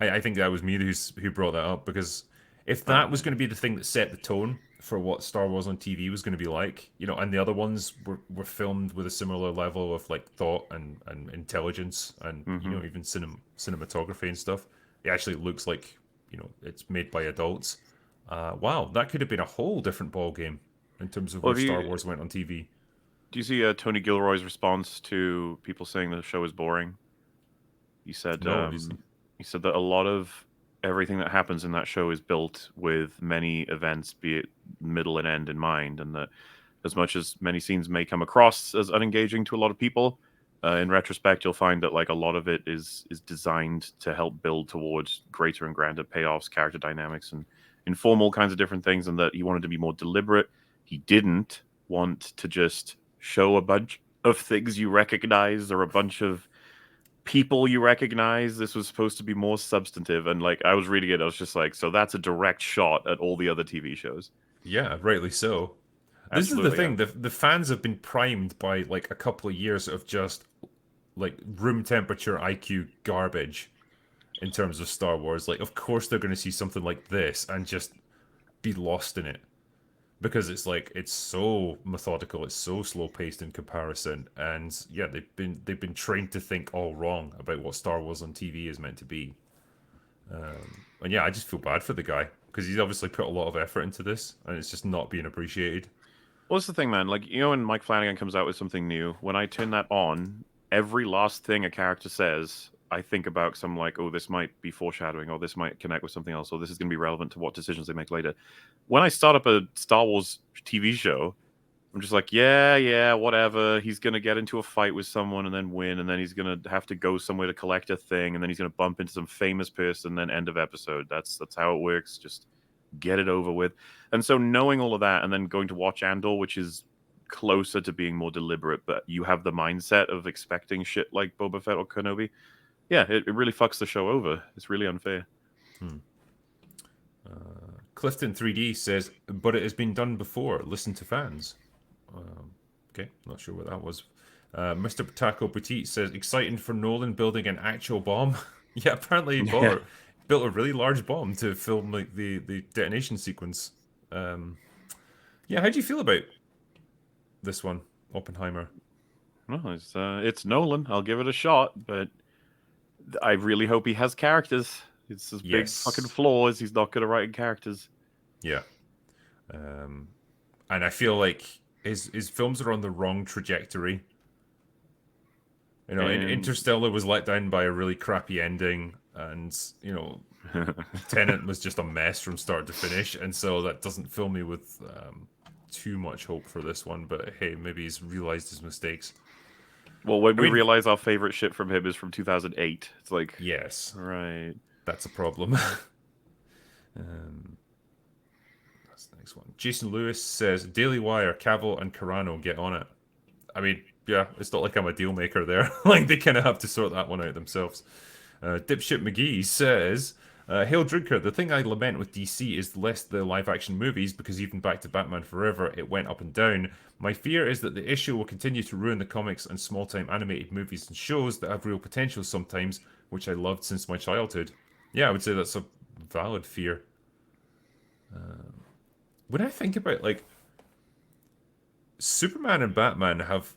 I think that was me who brought that up, because if that was going to be the thing that set the tone for what Star Wars on TV was going to be like, you know, and the other ones were filmed with a similar level of like thought and intelligence and, you know, even cinematography and stuff. It actually looks like, you know, it's made by adults. Wow, that could have been a whole different ball game in terms of where Star Wars went on TV. Do you see Tony Gilroy's response to people saying the show is boring? He said, no, he said that a lot of everything that happens in that show is built with many events, be it middle and end, in mind, and that as much as many scenes may come across as unengaging to a lot of people, in retrospect, you'll find that like a lot of it is designed to help build towards greater and grander payoffs, character dynamics, and inform all kinds of different things. And that he wanted to be more deliberate. He didn't want to just show a bunch of things you recognize or a bunch of people you recognize. This was supposed to be more substantive, and like I was reading it, I was just like, so that's a direct shot at all the other TV shows. Yeah, rightly so. This is the Absolutely, yeah. thing, the fans have been primed by like a couple of years of just like room temperature IQ garbage in terms of Star Wars. Like, of course they're going to see something like this and just be lost in it because it's like it's so methodical, it's so slow paced in comparison, and yeah, they've been trained to think all wrong about what Star Wars on TV is meant to be. And yeah, I just feel bad for the guy because he's obviously put a lot of effort into this, and it's just not being appreciated. What's the thing, man? Like, you know, when Mike Flanagan comes out with something new, when I turn that on, every last thing a character says, I think about, because I'm like, oh, this might be foreshadowing, or this might connect with something else, or this is going to be relevant to what decisions they make later. When I start up a Star Wars TV show, I'm just like, yeah, whatever. He's going to get into a fight with someone and then win, and then he's going to have to go somewhere to collect a thing, and then he's going to bump into some famous person, then end of episode. That's how it works. Just get it over with. And so knowing all of that and then going to watch Andor, which is closer to being more deliberate, but you have the mindset of expecting shit like Boba Fett or Kenobi. Yeah, it really fucks the show over. It's really unfair. Clifton 3D says, but it has been done before. Listen to fans. Okay, not sure what that was. Mr. Taco Petit says, exciting for Nolan building an actual bomb. Yeah, apparently he Yeah. built a really large bomb to film like the detonation sequence. Yeah, how do you feel about this one, Oppenheimer? No, it's Nolan. I'll give it a shot, but I really hope he has characters. It's his big fucking Yes. flaw is he's not good at writing characters. Yeah. And I feel like his films are on the wrong trajectory. You know, And Interstellar was let down by a really crappy ending, and you know, Tenet was just a mess from start to finish, and so that doesn't fill me with too much hope for this one. But hey, maybe he's realized his mistakes. well, when I we mean, realize our favorite shit from him is from 2008, it's like, yes, right. that's a problem. That's the next one. Jason Lewis says, Daily Wire, Cavill and Carano get on it. I mean, yeah, it's not like I'm a deal maker there. Like, they kind of have to sort that one out themselves. Dipshit McGee says, Hail Drinker, the thing I lament with DC is less the live action movies, because even back to Batman Forever, it went up and down. My fear is that the issue will continue to ruin the comics and small time animated movies and shows that have real potential sometimes, which I loved since my childhood. Yeah, I would say that's a valid fear. When I think about, like, Superman and Batman have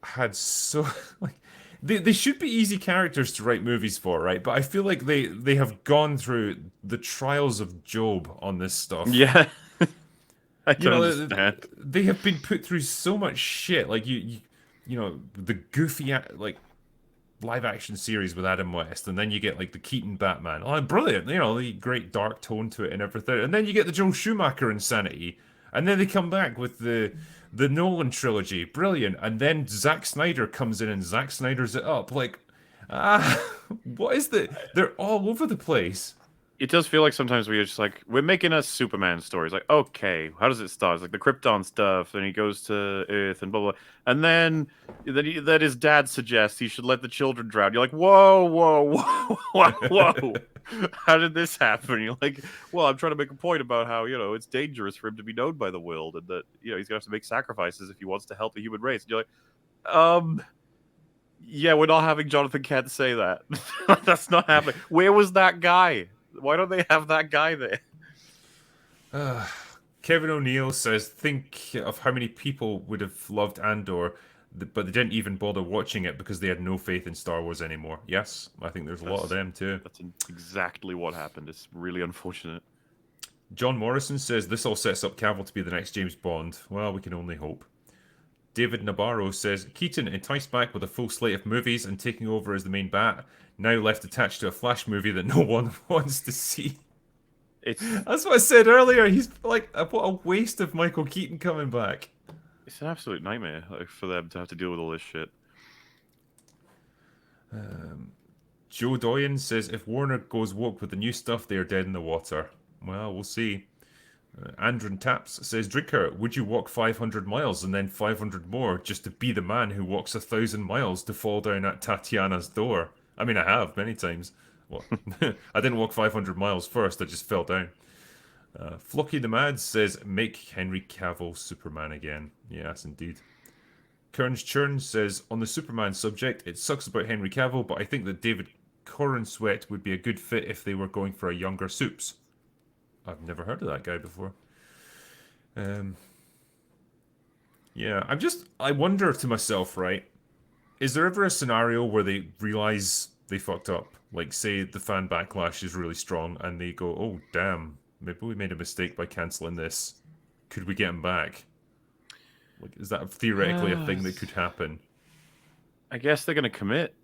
had so like they should be easy characters to write movies for, right? But I feel like they have gone through the trials of Job on this stuff. Yeah, I You don't know, understand. they have been put through so much shit. Like you know, the goofy like live action series with Adam West, and then you get like the Keaton Batman. Oh, brilliant! You know, the great dark tone to it and everything. And then you get the Joel Schumacher insanity, and then they come back with the Nolan trilogy, brilliant. And then Zack Snyder comes in and Zack Snyder's it up. Like, ah, what is the? They're all over the place. It does feel like sometimes we're just like, we're making a Superman story. It's like, okay, how does it start? It's like the Krypton stuff, and he goes to Earth and blah blah. And then that his dad suggests he should let the children drown. You're like, whoa. How did this happen? You're like, well, I'm trying to make a point about how, you know, it's dangerous for him to be known by the world, and that, you know, he's gonna have to make sacrifices if he wants to help the human race. And you're like, yeah, we're not having Jonathan Kent say that. That's not happening. Where was that guy? Why don't they have that guy there? Kevin O'Neill says, think of how many people would have loved Andor, but they didn't even bother watching it because they had no faith in Star Wars anymore. Yes, I think there's a lot of them too. That's exactly what happened. It's really unfortunate. John Morrison says, this all sets up Cavill to be the next James Bond. Well, we can only hope. David Nabarro says Keaton enticed back with a full slate of movies and taking over as the main bat, now left attached to a Flash movie that no one wants to see. It's That's what I said earlier. He's like, what a waste of Michael Keaton coming back. it's an absolute nightmare, like, for them to have to deal with all this shit. Joe Doyen says if Warner goes woke with the new stuff, they are dead in the water. Well, we'll see. Andron Taps says, Drinker, would you walk 500 miles and then 500 more just to be the man who walks 1,000 miles to fall down at Tatiana's door? I mean, I have many times. Well, I didn't walk 500 miles first, I just fell down. Flocky the Mad says, make Henry Cavill Superman again. Yes, indeed. Kearns Churn says, on the Superman subject, it sucks about Henry Cavill, but I think that David Corenswet would be a good fit if they were going for a younger Supes. I've never heard of that guy before. Yeah, I wonder to myself, right? Is there ever a scenario where they realize they fucked up? Like, say the fan backlash is really strong and they go, oh, damn, maybe we made a mistake by cancelling this. Could we get him back? Like, is that theoretically a thing that could happen? I guess they're going to commit,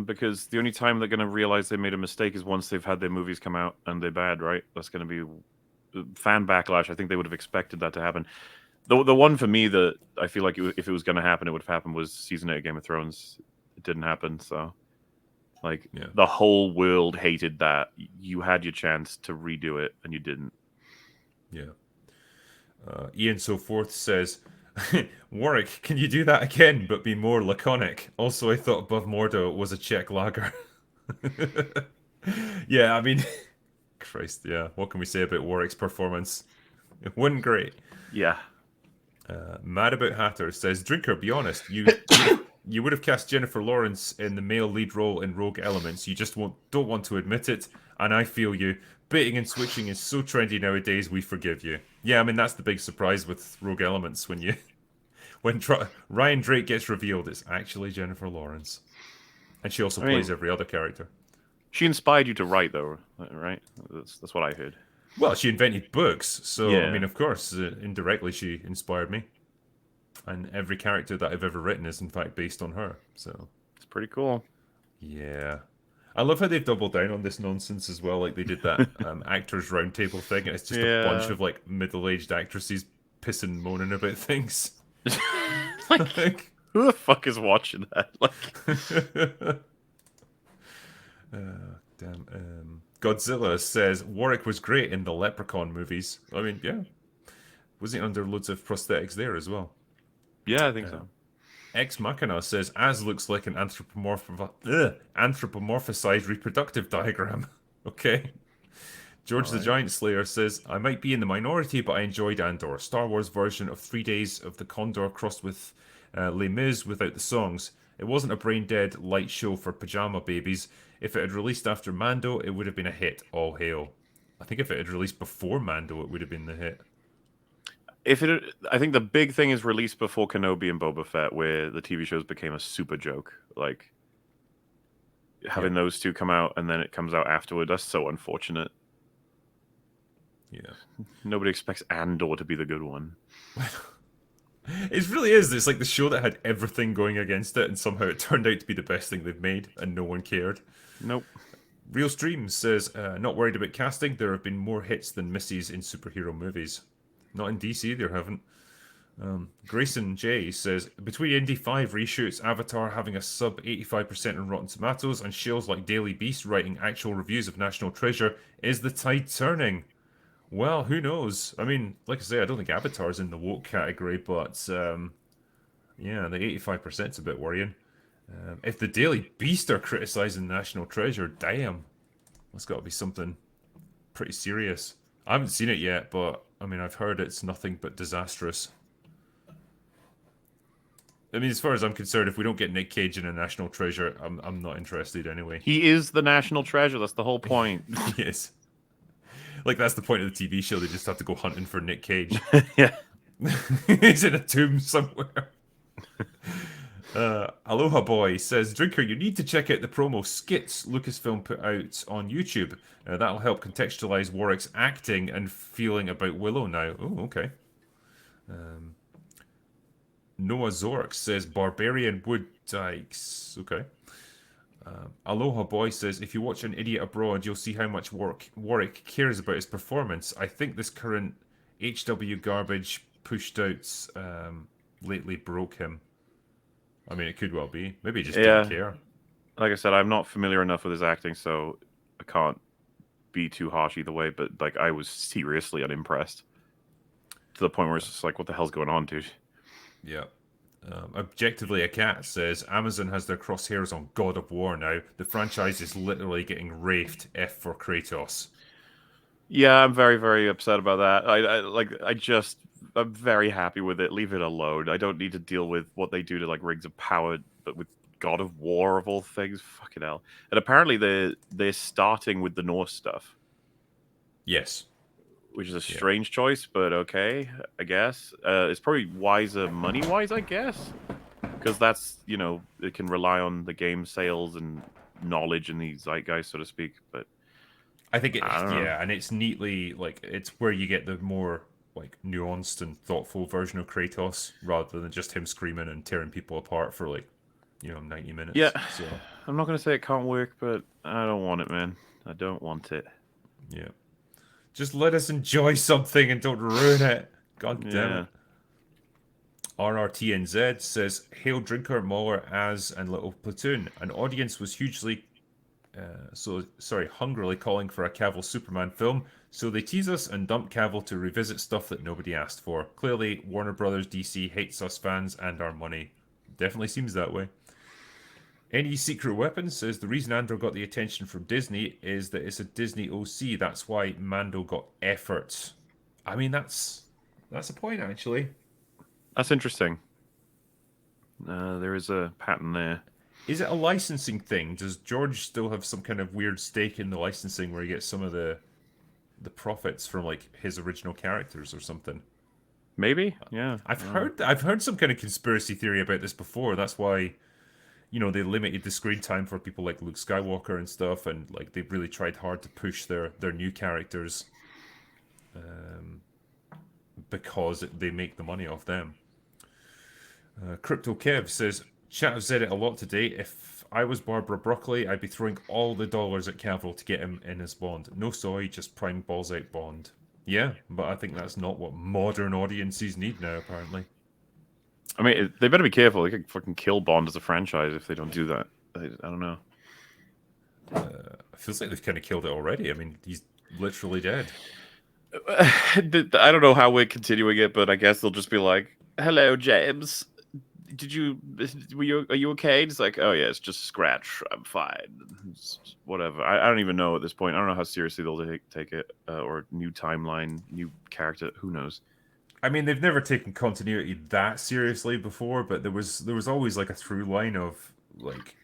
because the only time they're going to realize they made a mistake is once they've had their movies come out and they're bad, right? That's going to be fan backlash. I think they would have expected that to happen. The one for me that I feel like if it was going to happen, it would have happened was season 8 of Game of Thrones. It didn't happen, so like the whole world hated that. You had your chance to redo it and you didn't. Yeah. Ian So Forth says, Warwick, can you do that again, but be more laconic? Also, I thought Above Mordor was a Czech lager. Yeah, I mean, Christ, yeah. What can we say about Warwick's performance? It wasn't great. Yeah. Mad About Hatter says, Drinker, be honest, you would have cast Jennifer Lawrence in the male lead role in Rogue Elements. You just don't want to admit it, and I feel you. Baiting and switching is so trendy nowadays, we forgive you. Yeah, I mean, that's the big surprise with Rogue Elements when Ryan Drake gets revealed, it's actually Jennifer Lawrence. And she also plays every other character. She inspired you to write, though, right? That's what I heard. Well, she invented books, so, yeah. I mean, of course, indirectly she inspired me. And every character that I've ever written is, in fact, based on her, so... It's pretty cool. Yeah. I love how they've doubled down on this nonsense as well, like they did that actors roundtable thing, and it's just a bunch of, like, middle-aged actresses pissing and moaning about things. like, who the fuck is watching that? Like... Damn. Godzilla says Warwick was great in the Leprechaun movies. I mean, yeah. Wasn't he under loads of prosthetics there as well? Yeah, I think so. Ex Machina says Az looks like an anthropomorphized reproductive diagram. Okay. George the Giant Slayer says, I might be in the minority, but I enjoyed Andor. Star Wars version of 3 Days of the Condor crossed with Les Mis without the songs. It wasn't a brain-dead light show for pajama babies. If it had released after Mando, it would have been a hit. All hail. I think if it had released before Mando, it would have been the hit. I think the big thing is released before Kenobi and Boba Fett, where the TV shows became a super joke. Like, having those two come out and then it comes out afterward, that's so unfortunate. Yeah. Nobody expects Andor to be the good one. It really is. It's like the show that had everything going against it, and somehow it turned out to be the best thing they've made, and no one cared. Nope. Real Stream says, not worried about casting. There have been more hits than misses in superhero movies. Not in DC, there haven't. Grayson J says, between Indy 5 reshoots, Avatar having a sub 85% on Rotten Tomatoes, and shows like Daily Beast writing actual reviews of National Treasure, is the tide turning? Well, who knows? I mean, like I say, I don't think Avatar's in the woke category, but yeah, the 85%'s a bit worrying. If the Daily Beast are criticising National Treasure, damn, that's got to be something pretty serious. I haven't seen it yet, but I mean, I've heard it's nothing but disastrous. I mean, as far as I'm concerned, if we don't get Nick Cage in a National Treasure, I'm not interested anyway. He is the National Treasure. That's the whole point. Yes. Like, that's the point of the TV show. They just have to go hunting for Nick Cage. Yeah. He's in a tomb somewhere. Aloha Boy says, Drinker, you need to check out the promo skits Lucasfilm put out on YouTube. That'll help contextualize Warwick's acting and feeling about Willow now. Oh, okay. Noah Zork says Barbarian Wood Dykes. Okay. Aloha Boy says, if you watch An Idiot Abroad, you'll see how much Warwick cares about his performance. I think this current HW garbage pushed out lately broke him. I mean, it could well be. Maybe he just didn't Yeah, care. like I said, I'm not familiar enough with his acting, so I can't be too harsh either way. But like, I was seriously unimpressed to the point where it's just like, what the hell's going on, dude? Yeah. Objectively, a cat says Amazon has their crosshairs on God of War now. The franchise is literally getting rafed. F for Kratos. Yeah, I'm very, very upset about that. I'm very happy with it. Leave it alone. I don't need to deal with what they do to like Rings of Power, but with God of War of all things, fucking hell. And apparently they're starting with the Norse stuff, Yes. which is a Yeah. strange choice, but okay, I guess. It's probably wiser money wise, I guess, because that's it can rely on the game sales and knowledge and the zeitgeist, so to speak. But I think I don't know. yeah, and it's neatly like it's where you get the more like nuanced and thoughtful version of Kratos rather than just him screaming and tearing people apart for like 90 Yeah, minutes. So I'm not gonna say it can't work, but I don't want it, man. I don't want it. yeah, just let us enjoy something and don't ruin it. God damn Yeah. it. RRTNZ says, Hail Drinker, Mauler, Az, and Little Platoon. An audience was hungrily calling for a Cavill Superman film, so they tease us and dump Cavill to revisit stuff that nobody asked for. Clearly, Warner Brothers DC hates us fans and our money. Definitely seems that way. Any Secret Weapon says the reason Andor got the attention from Disney is that it's a Disney OC. That's why Mando got effort. I mean, that's a point actually. That's interesting. There is a pattern there. Is it a licensing thing? Does George still have some kind of weird stake in the licensing where he gets some of the profits from like his original characters or something? Maybe? Yeah. I've heard some kind of conspiracy theory about this before. That's why they limited the screen time for people like Luke Skywalker and stuff, and like they really tried hard to push their new characters because they make the money off them. Crypto Kev says, Chat have said it a lot today. If I was Barbara Broccoli, I'd be throwing all the dollars at Cavill to get him in his Bond. No soy, just prime balls out Bond. Yeah, but I think that's not what modern audiences need now, apparently. I mean, they better be careful. They could fucking kill Bond as a franchise if they don't do that. I don't know. It feels like they've kind of killed it already. I mean, he's literally dead. I don't know how we're continuing it, but I guess they'll just be like, "Hello, James. Are you okay?" It's like, "Oh yeah, it's just a scratch. I'm fine." It's whatever. I don't even know at this point. I don't know how seriously they'll take it, or new timeline, new character. Who knows? I mean, they've never taken continuity that seriously before, but there was always like a through line of like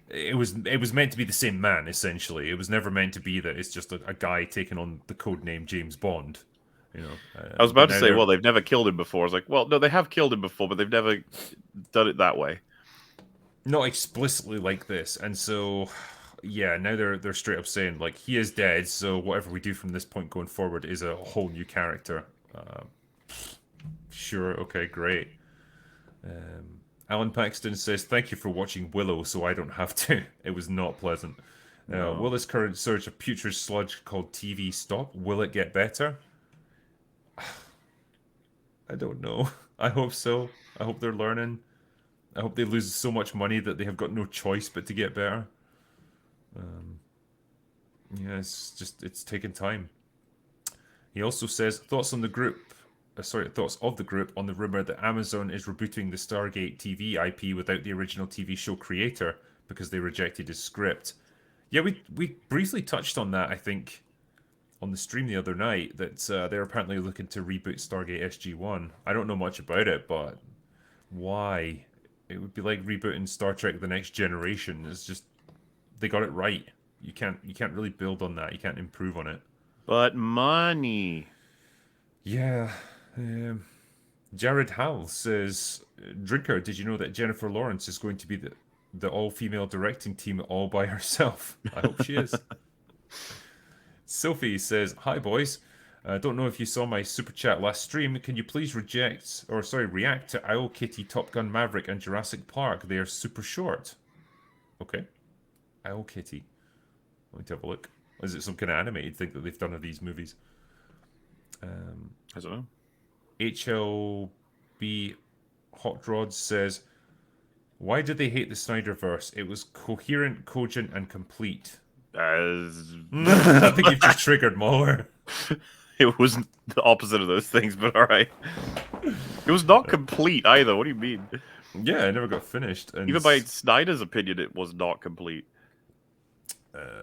it was meant to be the same man essentially. It was never meant to be that it's just a guy taking on the code name James Bond. I was But about to now say, they're well, they've never killed him before. I was like, well, no, they have killed him before, but they've never done it that way. not explicitly like this, and so yeah, now they're straight up saying like he is dead. So whatever we do from this point going forward is a whole new character. Sure, okay, great. Alan Paxton says, "Thank you for watching Willow, so I don't have to." It was not pleasant. No. Will this current surge of putrid sludge called TV stop? Will it get better? I don't know. I hope so. I hope they're learning. I hope they lose so much money that they have got no choice but to get better. Yeah, it's taking time. He also says thoughts on the group. Thoughts of the group on the rumor that Amazon is rebooting the Stargate TV IP without the original TV show creator because they rejected his script. Yeah, we briefly touched on that, I think, on the stream the other night, that they're apparently looking to reboot Stargate SG-1. I don't know much about it, but why? It would be like rebooting Star Trek: The Next Generation. It's just they got it right. You can't really build on that. You can't improve on it. But money. Yeah. Jared Howell says, Drinker, did you know that Jennifer Lawrence is going to be the all-female directing team all by herself? I hope she is. Sophie says, Hi, boys. I don't know if you saw my super chat last stream. Can you please react to Owl Kitty, Top Gun Maverick, and Jurassic Park? They are super short. Okay. Owl Kitty. Let me have a look. Is it some kind of animated thing that they've done of these movies? I don't know. HLB Hot Rod says, why did they hate the Snyderverse? It was coherent, cogent, and complete. I think you've just triggered Muller. It was the opposite of those things, but alright. It was not complete either. What do you mean? Yeah, it never got finished. And Even by Snyder's opinion, it was not complete.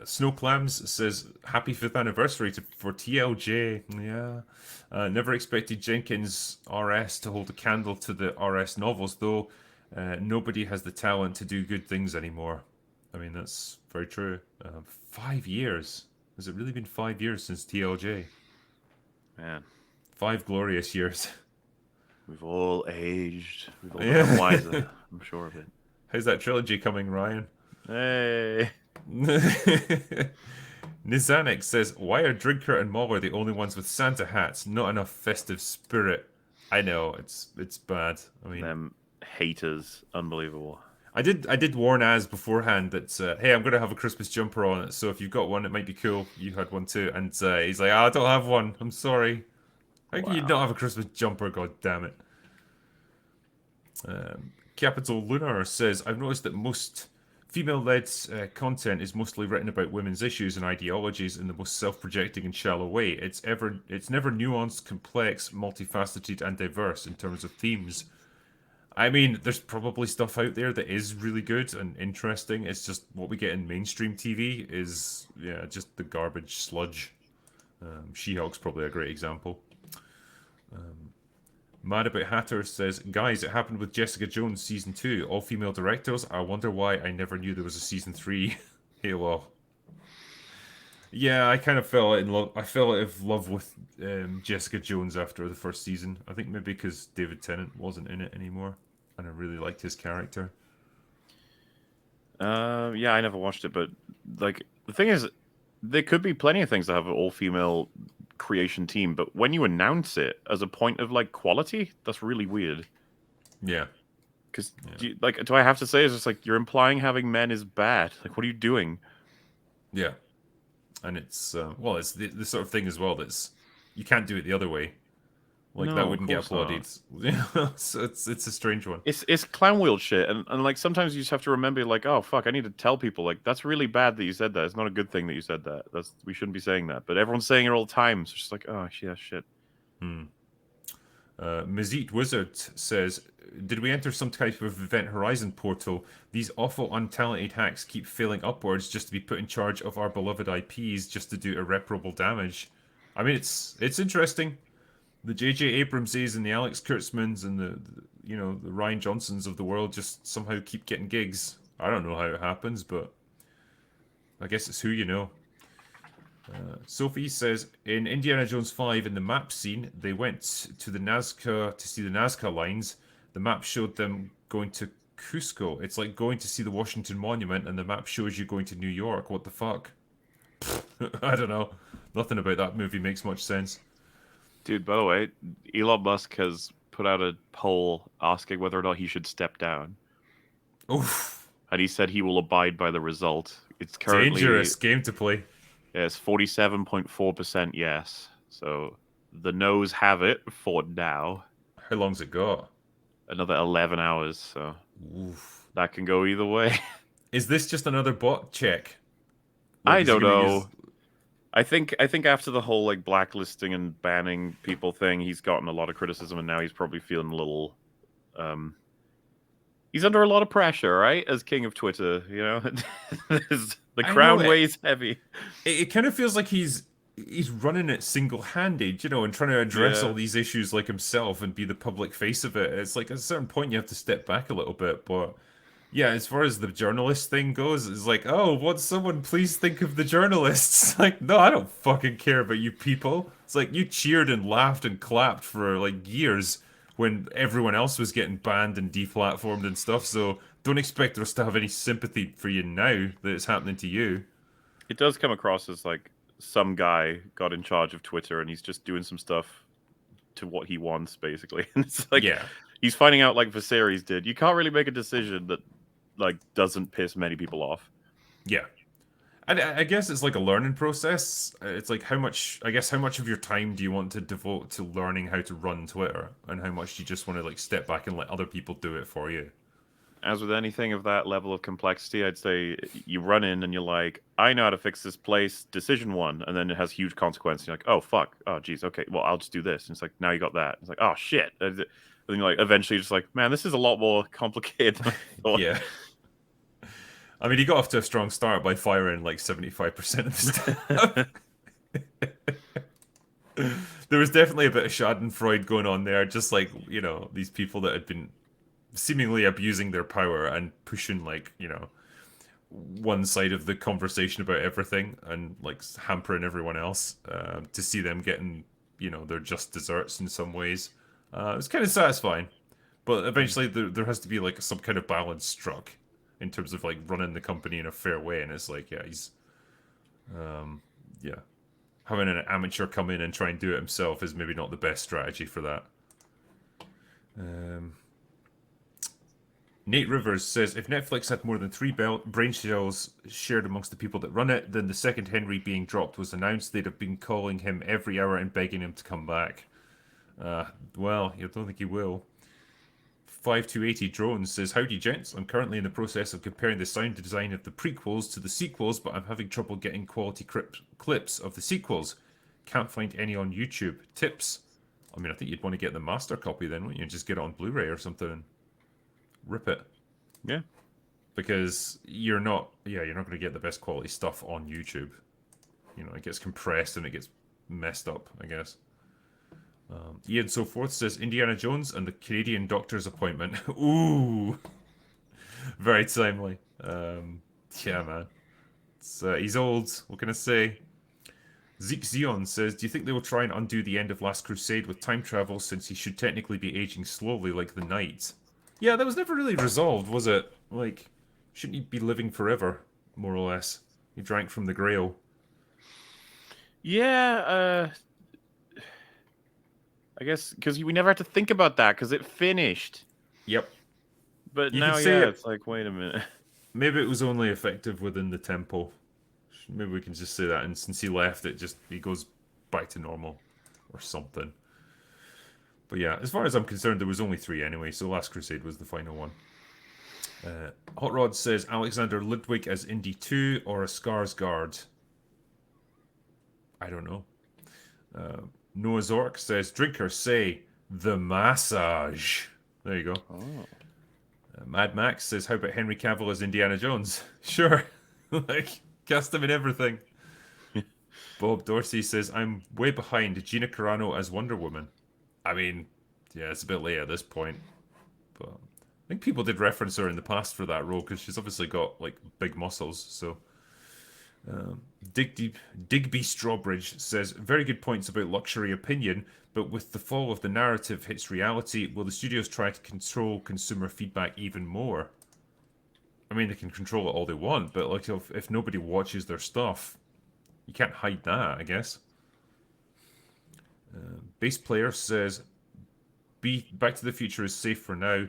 Snowclams says, happy 5th anniversary for TLJ. Yeah. Never expected Jenkins RS to hold a candle to the RS novels, though. Nobody has the talent to do good things anymore. I mean, that's very true. 5 years. Has it really been 5 years since TLJ? Man. 5 glorious years. We've all aged. We've all become wiser. I'm sure of it. How's that trilogy coming, Ryan? Hey. Nizanek says, why are Drinker and Muller the only ones with Santa hats? Not enough festive spirit. I know, it's bad. I mean, them haters. Unbelievable. I did warn Az beforehand that, hey, I'm going to have a Christmas jumper on it, so if you've got one, it might be cool. You had one too. And he's like, I don't have one. I'm sorry. How can you not have a Christmas jumper? God damn it. Capital Lunar says, I've noticed that most female-led content is mostly written about women's issues and ideologies in the most self-projecting and shallow way. It's never nuanced, complex, multifaceted, and diverse in terms of themes. I mean, there's probably stuff out there that is really good and interesting. It's just what we get in mainstream TV is, just the garbage sludge. She-Hulk's probably a great example. Mad About Hatter says, guys, it happened with Jessica Jones season 2. All female directors. I wonder why I never knew there was a season 3. Hey, well. Yeah, I kind of fell in love. I fell out of love with Jessica Jones after the first season. I think maybe because David Tennant wasn't in it anymore, and I really liked his character. Yeah, I never watched it, but like the thing is, there could be plenty of things that have an all-female creation team, but when you announce it as a point of like quality, that's really weird. Yeah. Because do I have to say it's just like you're implying having men is bad? Like, what are you doing? Yeah. And it's it's the sort of thing as well that's you can't do it the other way. Like, that wouldn't get applauded. So it's a strange one. It's clown wheel shit, and like sometimes you just have to remember, like, oh fuck, I need to tell people, like, that's really bad that you said that. It's not a good thing that you said that. We shouldn't be saying that. But everyone's saying it all the time, so it's just like, oh yeah, shit. Mazit Wizard says, did we enter some type of Event Horizon portal? These awful untalented hacks keep failing upwards just to be put in charge of our beloved IPs just to do irreparable damage. I mean, it's interesting. The J.J. Abramses and the Alex Kurtzmans and the Ryan Johnsons of the world just somehow keep getting gigs. I don't know how it happens, but I guess it's who you know. Sophie says, in Indiana Jones 5, in the map scene, they went to the Nazca to see the Nazca lines. The map showed them going to Cusco. It's like going to see the Washington Monument, and the map shows you going to New York. What the fuck? I don't know. Nothing about that movie makes much sense. Dude, by the way, Elon Musk has put out a poll asking whether or not he should step down. Oof. And he said he will abide by the result. It's currently dangerous game to play. Yeah, it's 47.4% yes. So the no's have it for now. How long's it got? Another 11 hours, so Oof. that can go either way. Is this just another bot check? I don't know. I think after the whole like blacklisting and banning people thing, he's gotten a lot of criticism, and now he's probably feeling a little. He's under a lot of pressure, right? As king of Twitter, you know, the crown weighs heavy. It kind of feels like he's running it single-handed, you know, and trying to address all these issues like himself and be the public face of it. It's like at a certain point you have to step back a little bit, but. Yeah, as far as the journalist thing goes, it's like, oh, won't someone please think of the journalists? Like, no, I don't fucking care about you people. It's like, you cheered and laughed and clapped for, like, years when everyone else was getting banned and deplatformed and stuff, so don't expect us to have any sympathy for you now that it's happening to you. It does come across as, like, some guy got in charge of Twitter and he's just doing some stuff to what he wants, basically. And it's like Yeah, he's finding out like Viserys did. You can't really make a decision that like doesn't piss many people off. yeah. And I guess it's like a learning process. It's like how much of your time do you want to devote to learning how to run Twitter, and how much do you just want to like step back and let other people do it for you? As with anything of that level of complexity, I'd say you run in and you're like, I know how to fix this place, decision one, and then it has huge consequences. You're like, oh fuck, oh geez, okay, well I'll just do this. And it's like, now you got that. It's like, oh shit. And then you're like, eventually, just like, man, this is a lot more complicated than I thought. Yeah. I mean, he got off to a strong start by firing like 75% of the stuff. There was definitely a bit of Schadenfreude going on there, just like, these people that had been seemingly abusing their power and pushing, like, one side of the conversation about everything and, like, hampering everyone else, to see them getting, their just desserts in some ways. It was kind of satisfying. But eventually there has to be, like, some kind of balance struck in terms of, like, running the company in a fair way. And it's like, yeah, yeah. Having an amateur come in and try and do it himself is maybe not the best strategy for that. Nate Rivers says, if Netflix had more than 3 brain cells shared amongst the people that run it, then the second Henry being dropped was announced, they'd have been calling him every hour and begging him to come back. Well, I don't think he will. 5280 Drones says, howdy gents, I'm currently in the process of comparing the sound design of the prequels to the sequels, but I'm having trouble getting quality clips of the sequels. Can't find any on YouTube. Tips? I mean, I think you'd want to get the master copy then, wouldn't you? Just get it on Blu-ray or something and rip it. Yeah. Because you're not going to get the best quality stuff on YouTube. It gets compressed and it gets messed up, I guess. Ian So Forth says, Indiana Jones and the Canadian doctor's appointment. Ooh! Very timely. Yeah, man. He's old. What can I say? Zeke Zion says, do you think they will try and undo the end of Last Crusade with time travel, since he should technically be aging slowly like the Knight? Yeah, that was never really resolved, was it? Like, shouldn't he be living forever, more or less? He drank from the Grail. Yeah, I guess because we never had to think about that because it finished. Yep. But You now, could say it's like, wait a minute. maybe it was only effective within the tempo. Maybe we can just say that, and since he left, he goes back to normal, or something. But yeah, as far as I'm concerned, there was only 3 anyway, so Last Crusade was the final one. Hot Rod says, Alexander Ludwig as Indy 2 or a Skarsgård? I don't know. Noah Zork says, drinkers say, the massage. There you go. Oh. Mad Max says, how about Henry Cavill as Indiana Jones? Sure. Like, cast him in everything. Bob Dorsey says, I'm way behind Gina Carano as Wonder Woman. I mean, yeah, it's a bit late at this point. But I think people did reference her in the past for that role, because she's obviously got, like, big muscles, so... Digby Strawbridge says, very good points about luxury opinion, but with the fall of the narrative hits reality, will the studios try to control consumer feedback even more? I mean, they can control it all they want, but like if nobody watches their stuff, you can't hide that, I guess. Bass Player says, Back to the Future is safe for now.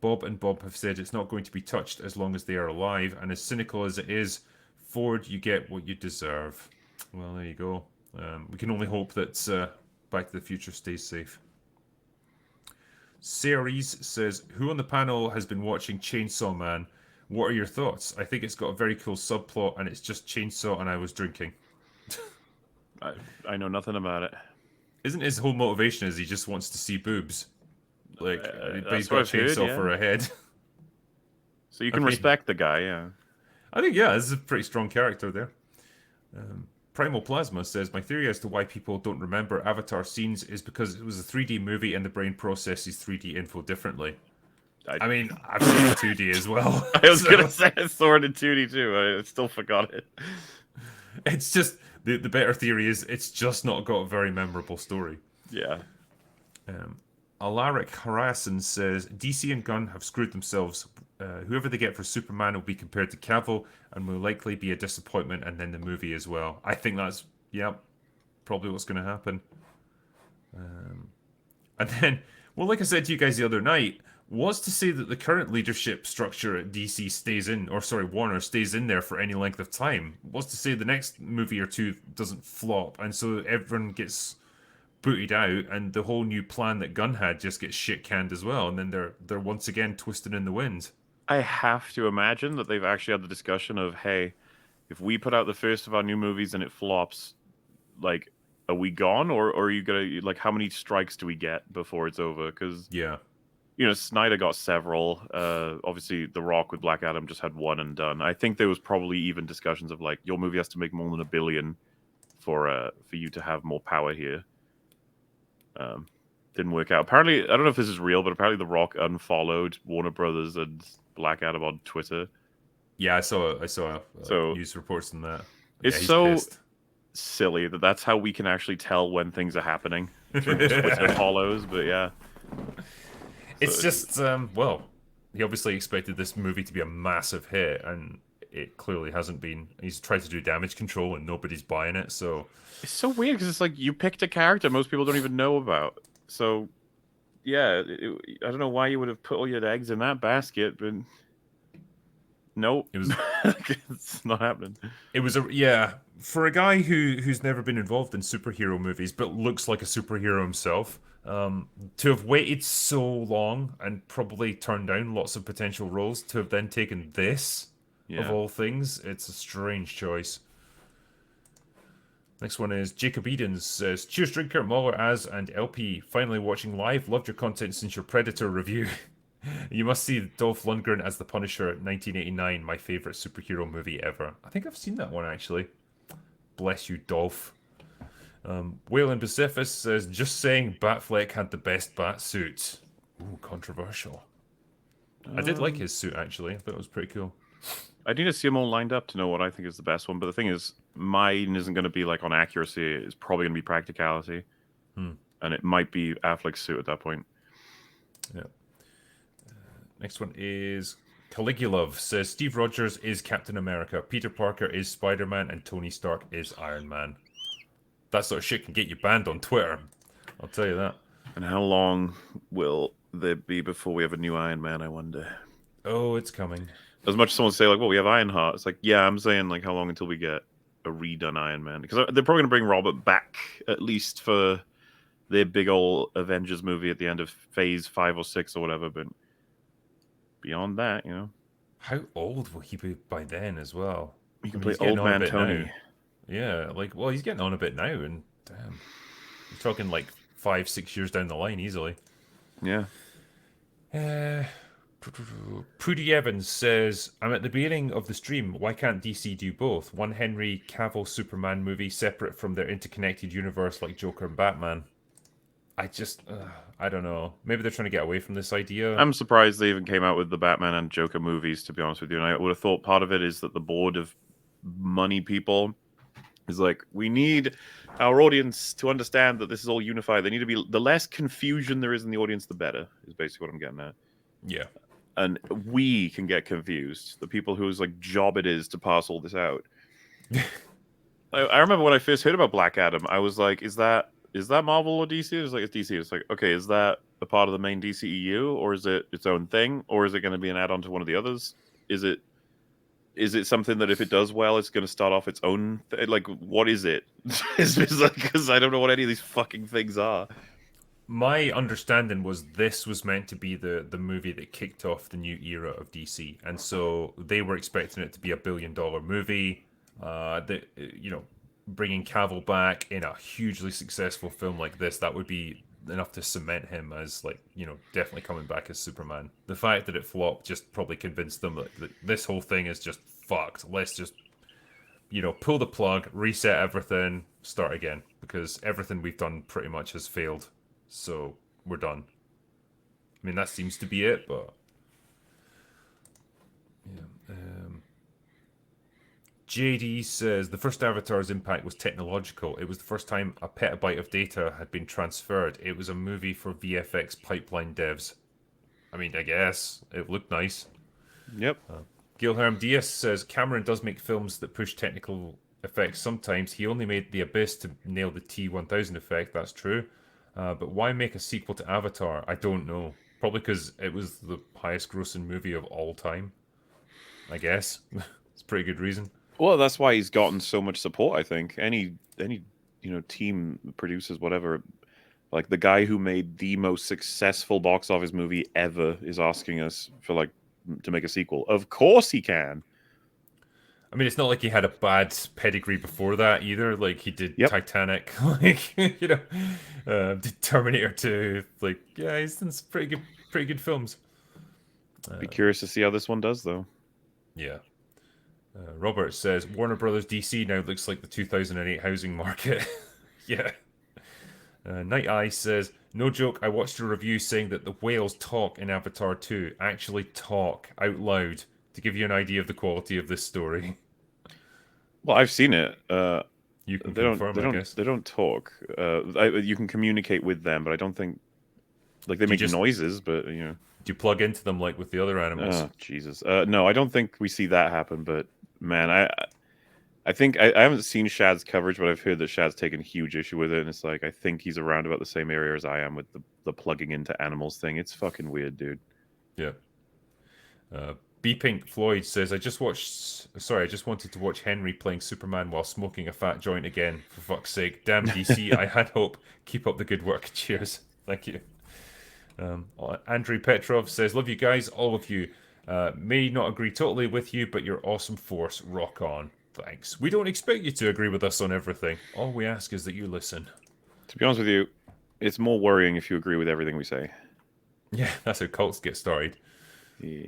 Bob and Bob have said it's not going to be touched as long as they are alive, and as cynical as it is, Ford, you get what you deserve. Well, there you go. We can only hope that Back to the Future stays safe. Ceres says, who on the panel has been watching Chainsaw Man? What are your thoughts? I think it's got a very cool subplot, and it's just Chainsaw and I was drinking. I know nothing about it. Isn't his whole motivation is he just wants to see boobs? Like, but he's got a what I've heard, chainsaw yeah. for a head. So you can respect the guy, yeah. I think, yeah, this is a pretty strong character there. Primal Plasma says, my theory as to why people don't remember Avatar scenes is because it was a 3D movie and the brain processes 3D info differently. I mean, I've seen it 2D as well. I was going to say I saw it in 2D too. I still forgot it. It's just, the better theory is it's just not got a very memorable story. Yeah. Alaric Harassen says, DC and Gunn have screwed themselves. Whoever they get for Superman will be compared to Cavill and will likely be a disappointment, and then the movie as well. I think that's Yep, probably what's going to happen. And then, well, like I said to you guys the other night, was to say that the current leadership structure at DC stays in, or sorry, Warner stays in there for any length of time. Was to say the next movie or two doesn't flop, and so everyone gets booted out, and the whole new plan that Gunn had just gets shit canned as well, and then they're once again twisted in the wind. I have to imagine that they've actually had the discussion of, hey, if we put out the first of our new movies and it flops, like, are we gone, or are you gonna, like, how many strikes do we get before it's over? Because Yeah, Snyder got several. Obviously, The Rock with Black Adam just had one and done. I think there was probably even discussions of like, your movie has to make more than $1 billion for you to have more power here. Didn't work out. Apparently, I don't know if this is real, but apparently The Rock unfollowed Warner Brothers and Black Adam on Twitter. yeah, I saw So news reports on that. it's Yeah, he's so pissed. silly that that's how we can actually tell when things are happening through Twitter follows. But yeah, It's so, just, well, he obviously expected this movie to be a massive hit, and it clearly hasn't been. He's tried to do damage control, and nobody's buying it. So it's so weird because it's like you picked a character most people don't even know about. So yeah, I don't know why you would have put all your eggs in that basket, but nope, it was, it's not happening. it was a yeah for a guy who's never been involved in superhero movies, but looks like a superhero himself. To have waited so long and probably turned down lots of potential roles to have then taken this of Yeah. all things, it's a strange choice. Next one is Jacob Edens says, Cheers Drinker, Mahler, Az, and LP. Finally watching live. Loved your content since your Predator review. You must see Dolph Lundgren as the Punisher 1989, my favourite superhero movie ever. I think I've seen that one actually. Bless you, Dolph. Wayland Pacificus says, just saying Batfleck had the best bat suit. Ooh, controversial. I did like his suit actually. I thought it was pretty cool. I need to see them all lined up to know what I think is the best one. But the thing is, mine isn't going to be like on accuracy. It's probably going to be practicality. And it might be Affleck's suit at that point. Yeah. Next one is Caligulov says Steve Rogers is Captain America, Peter Parker is Spider-Man, and Tony Stark is Iron Man. That sort of shit can get you banned on Twitter. I'll tell you that. And how long will there be before we have a new Iron Man, I wonder? Oh, it's coming. As much as someone say, like, well, we have Ironheart. It's like, yeah, I'm saying, like, how long until we get a redone Iron Man? Because they're probably going to bring Robert back, at least for their big old Avengers movie at the end of Phase 5 or 6 or whatever. But beyond that, How old will he be by then as well? you can I mean, play he's getting Old on a Man bit Tony. now. Yeah, like, well, he's getting on a bit now, and damn. He's talking like 5-6 years down the line easily. Yeah. Prudy Evans says, I'm at the beginning of the stream. Why can't DC do both? One Henry Cavill Superman movie separate from their interconnected universe like Joker and Batman. I don't know. Maybe they're trying to get away from this idea. I'm surprised they even came out with the Batman and Joker movies, to be honest with you. And I would have thought part of it is that the board of money people is like, we need our audience to understand that this is all unified. They need to be, the less confusion there is in the audience, the better, is basically what I'm getting at. Yeah. And we can get confused. The people whose like job it is to pass all this out. I remember when I first heard about Black Adam, I was like, is that Marvel or DC? It's like, it's DC. It's like, okay, is that a part of the main DCEU, or is it its own thing, or is it going to be an add-on to one of the others? Is it something that if it does well, it's going to start off its own? Like, what is it? It's like, because I don't know what any of these fucking things are. My understanding was this was meant to be the movie that kicked off the new era of DC, and so they were expecting it to be a $1 billion movie. Bringing Cavill back in a hugely successful film like this, that would be enough to cement him as definitely coming back as Superman. The fact that it flopped just probably convinced them that this whole thing is just fucked. Let's just pull the plug, reset everything, start again, because everything we've done pretty much has failed. So we're done. I mean, that seems to be it, but yeah. JD says the first Avatar's impact was technological. It was the first time a petabyte of data had been transferred. It was a movie for VFX pipeline devs. I mean, I guess it looked nice. Yep. Gilherm Diaz says Cameron does make films that push technical effects sometimes. He only made The Abyss to nail the T-1000 effect, that's true. But why make a sequel to Avatar? I don't know. Probably because it was the highest grossing movie of all time, I guess. It's a pretty good reason. Well, that's why he's gotten so much support. I think any team producers whatever, like the guy who made the most successful box office movie ever is asking us for like to make a sequel. Of course he can. I mean, it's not like he had a bad pedigree before that either. Like he did Yep. Titanic, like did Terminator 2. Like, yeah, he's done some pretty good films. Be curious to see how this one does, though. Yeah. Robert says Warner Brothers DC now looks like the 2008 housing market. Yeah. Night Eye says, no joke, I watched a review saying that the whales talk in Avatar 2, actually talk out loud, to give you an idea of the quality of this story. Well, I've seen it. You can They don't. confirm, They I don't. guess. They don't talk. You can communicate with them, but I don't think like they Do you make just noises. But do you plug into them like with the other animals? oh Jesus. No, I don't think we see that happen. But man, I think I haven't seen Shad's coverage, but I've heard that Shad's taken huge issue with it, and it's like I think he's around about the same area as I am with the plugging into animals thing. It's fucking weird, dude. Yeah. B Pink Floyd says, I just watched. Sorry, I just wanted to watch Henry playing Superman while smoking a fat joint again. For fuck's sake. Damn DC, I had hope. Keep up the good work. Cheers. Thank you. Andrew Petrov says, love you guys, all of you. May not agree totally with you, but you're awesome force. Rock on. Thanks. We don't expect you to agree with us on everything. All we ask is that you listen. To be honest with you, it's more worrying if you agree with everything we say. Yeah, that's how cults get started. Yeah.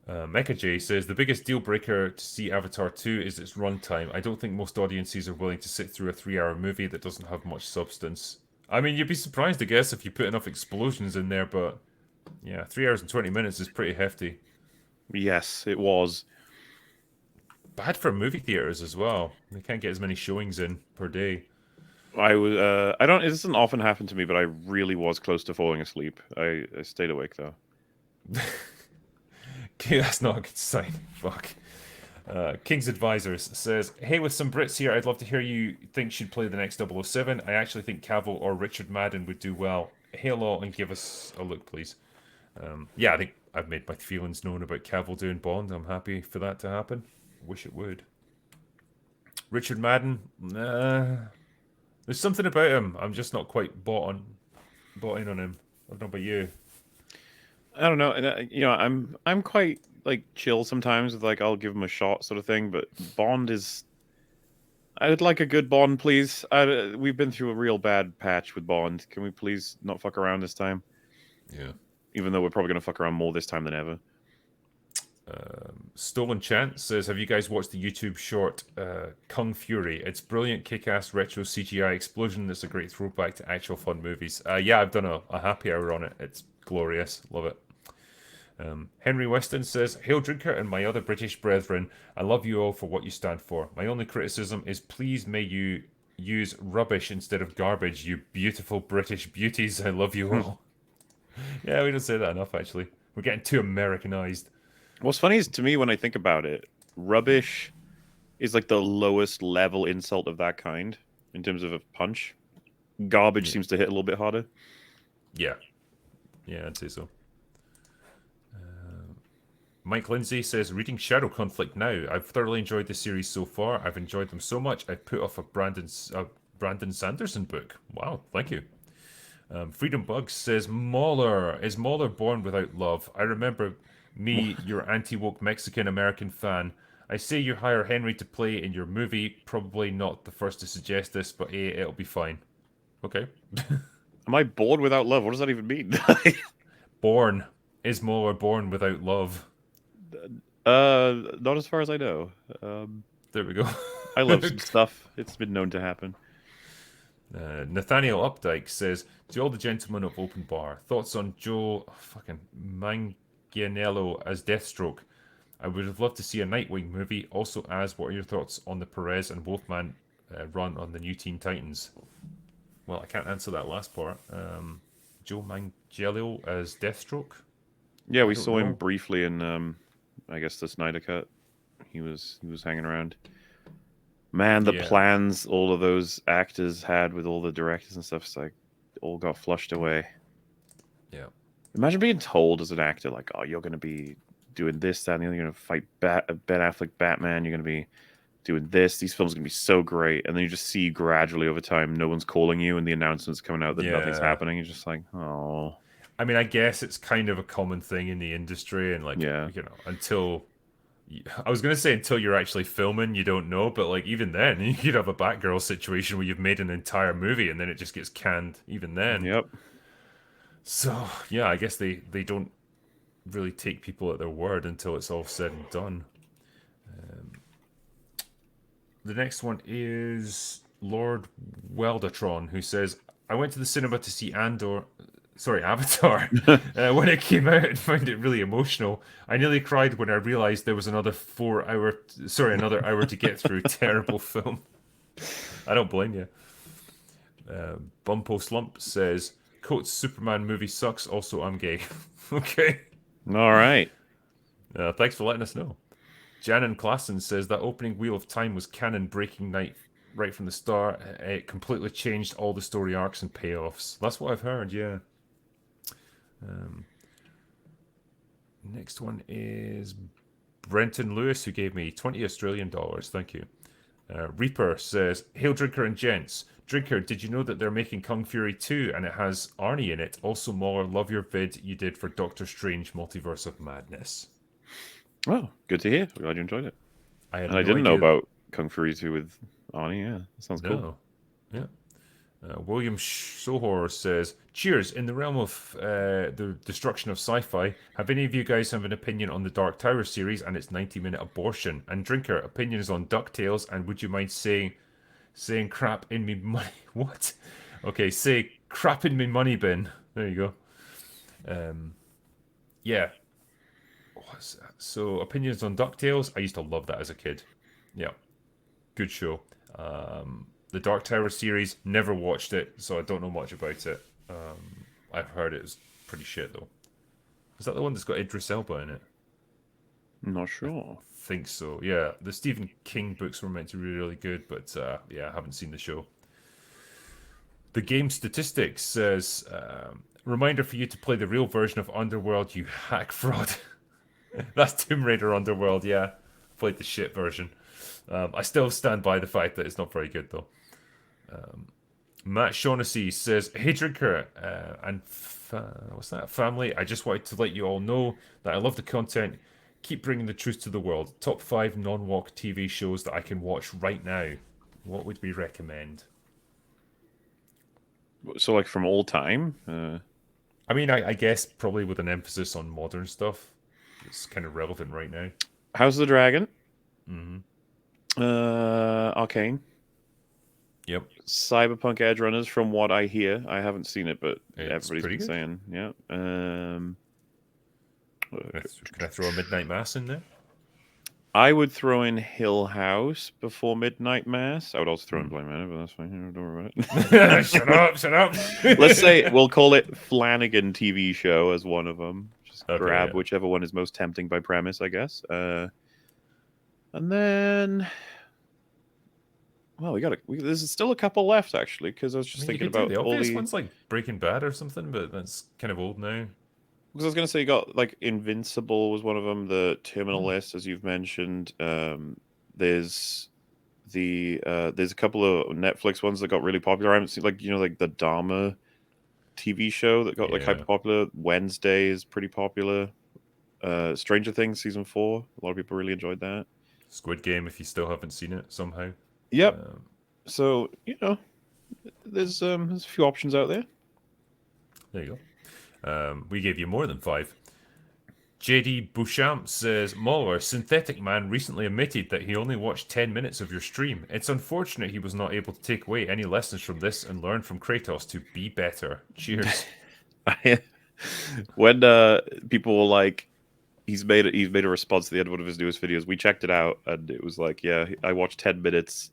Mecha J says the biggest deal breaker to see Avatar 2 is its runtime. I don't think most audiences are willing to sit through a 3 hour movie that doesn't have much substance. I mean, you'd be surprised, I guess, if you put enough explosions in there, but yeah, 3 hours and 20 minutes is pretty hefty. Yes, it was. Bad for movie theaters as well. They can't get as many showings in per day. I was. I don't. It doesn't often happen to me, but I really was close to falling asleep. I stayed awake though. Okay, that's not a good sign. Fuck. King's Advisors says, hey, with some Brits here, I'd love to hear you think should play the next 007. I actually think Cavill or Richard Madden would do well. Hail all and give us a look, please. Yeah, I think I've made my feelings known about Cavill doing Bond. I'm happy for that to happen. Wish it would. Richard Madden, there's something about him. I'm just not quite bought in on him. I don't know about you. I don't know, and I'm quite like chill sometimes with like I'll give him a shot sort of thing. But Bond is. I would like a good Bond, please. We've been through a real bad patch with Bond. Can we please not fuck around this time? Yeah. Even though we're probably gonna fuck around more this time than ever. Stolen Chance says, have you guys watched the YouTube short Kung Fury? It's brilliant, kick-ass retro CGI explosion that's a great throwback to actual fun movies. Yeah, I've done a happy hour on it. It's glorious. Love it. Henry Weston says, hail Drinker and my other British brethren, I love you all for what you stand for. My only criticism is please may you use rubbish instead of garbage, you beautiful British beauties. I love you all. Yeah, we don't say that enough, actually. We're getting too Americanized. What's funny is to me when I think about it, rubbish is like the lowest level insult of that kind in terms of a punch. Garbage seems to hit a little bit harder. Yeah. Yeah, I'd say so. Mike Lindsay says, reading Shadow Conflict now. I've thoroughly enjoyed the series so far. I've enjoyed them so much, I've put off a Brandon Sanderson book. Wow, thank you. Freedom Bugs says, Mauler. Is Mauler born without love? I remember me, your anti-woke Mexican-American fan. I say you hire Henry to play in your movie. Probably not the first to suggest this, but hey, it'll be fine. Okay. Am I bored without love? What does that even mean? Born. Is Mauler born without love? Not as far as I know. There we go. I love some stuff. It's been known to happen. Nathaniel Updike says, to all the gentlemen of Open Bar, thoughts on Joe fucking Manganiello as Deathstroke? I would have loved to see a Nightwing movie. Also, as what are your thoughts on the Perez and Wolfman run on the new Teen Titans? Well, I can't answer that last part. Joe Manganiello as Deathstroke? Yeah, we saw him know. briefly in, I guess, the Snyder Cut. He was hanging around. Man, the Yeah. plans all of those actors had with all the directors and stuff, it's like all got flushed away. Yeah. Imagine being told as an actor, like, oh, you're going to be doing this, that, and the other. You're going to fight Ben Affleck Batman. You're going to be doing this. These films are going to be so great. And then you just see gradually over time, no one's calling you, and the announcement's coming out that nothing's Yeah. happening. You're just like, oh. I mean, I guess it's kind of a common thing in the industry, and like, Yeah. until I was gonna say until you're actually filming, you don't know. But like, even then, you could have a Batgirl situation where you've made an entire movie and then it just gets canned. Even then, Yep. so yeah, I guess they don't really take people at their word until it's all said and done. The next one is Lord Weldatron, who says, "I went to the cinema to see Avatar, when it came out and found it really emotional. I nearly cried when I realized there was another hour to get through. Terrible film. I don't blame you." Bumpo Slump says, "Coates Superman movie sucks. Also, I'm gay." Okay. All right. Thanks for letting us know. Janan Klassen says that opening Wheel of Time was canon breaking night right from the start. It completely changed all the story arcs and payoffs. That's what I've heard, yeah. Next one is Brenton Lewis, who gave me 20 Australian dollars. Thank you. Reaper says, "Hail Drinker and Gents. Drinker, did you know that they're making Kung Fury 2 and it has Arnie in it? Also, Mauler, love your vid you did for Doctor Strange Multiverse of Madness." Well, good to hear. Glad you enjoyed it. I had And I no didn't know idea. about Kung Fury 2 with Arnie. Yeah, that sounds cool. No. Yeah. William Sohor says, "Cheers. In the realm of the destruction of sci-fi, have any of you guys have an opinion on the Dark Tower series and its 90-minute abortion? And Drinker, opinions on DuckTales, and would you mind saying crap in me money?" What? Okay, say crap in me money bin. There you go. Yeah. What's that? So, opinions on DuckTales. I used to love that as a kid. Yeah. Good show. The Dark Tower series, never watched it, so I don't know much about it. I've heard it was pretty shit though. Is that the one that's got Idris Elba in it? I'm not sure. Think so. Yeah, the Stephen King books were meant to be really good, but yeah, I haven't seen the show. The Game Statistics says, "Reminder for you to play the real version of Underworld, you hack fraud." That's Tomb Raider Underworld. Yeah, played the shit version. I still stand by the fact that it's not very good though. Matt Shaughnessy says, "Hey Drinker and what's that, family? I just wanted to let you all know that I love the content. Keep bringing the truth to the world. Top 5 non-walk TV shows that I can watch right now. What would we recommend?" So, like, from all time? I mean, I guess probably with an emphasis on modern stuff. It's kind of relevant right now. House of the Dragon. Mm-hmm. Arcane. Yep. Cyberpunk Edge Runners, from what I hear. I haven't seen it, but It's everybody's pretty been good. saying, yeah. Can I throw a Midnight Mass in there? I would throw in Hill House before Midnight Mass. I would also throw in Blind Manor, but that's fine. Don't worry about it. Shut up. Let's say we'll call it Flanagan TV show as one of them. Just Okay, grab yeah. whichever one is most tempting by premise, I guess. And then, well, there's still a couple left actually, because I was just I mean, you thinking could do about the all obvious the. ones like Breaking Bad or something, but that's kind of old now. Because I was going to say, you got like Invincible was one of them. The Terminal List, as you've mentioned. There's there's a couple of Netflix ones that got really popular. I haven't seen, like, like the Dharma TV show that got like Yeah. hyper popular. Wednesday is pretty popular. Stranger Things season 4. A lot of people really enjoyed that. Squid Game, if you still haven't seen it somehow. Yep. So there's a few options out there. There you go. We gave you more than 5. JD Bouchamp says, "Mauler, Synthetic Man recently admitted that he only watched 10 minutes of your stream. It's unfortunate he was not able to take away any lessons from this and learn from Kratos to be better. Cheers." When people were like, he's made a response to the end of one of his newest videos. We checked it out, and it was like, yeah, I watched 10 minutes,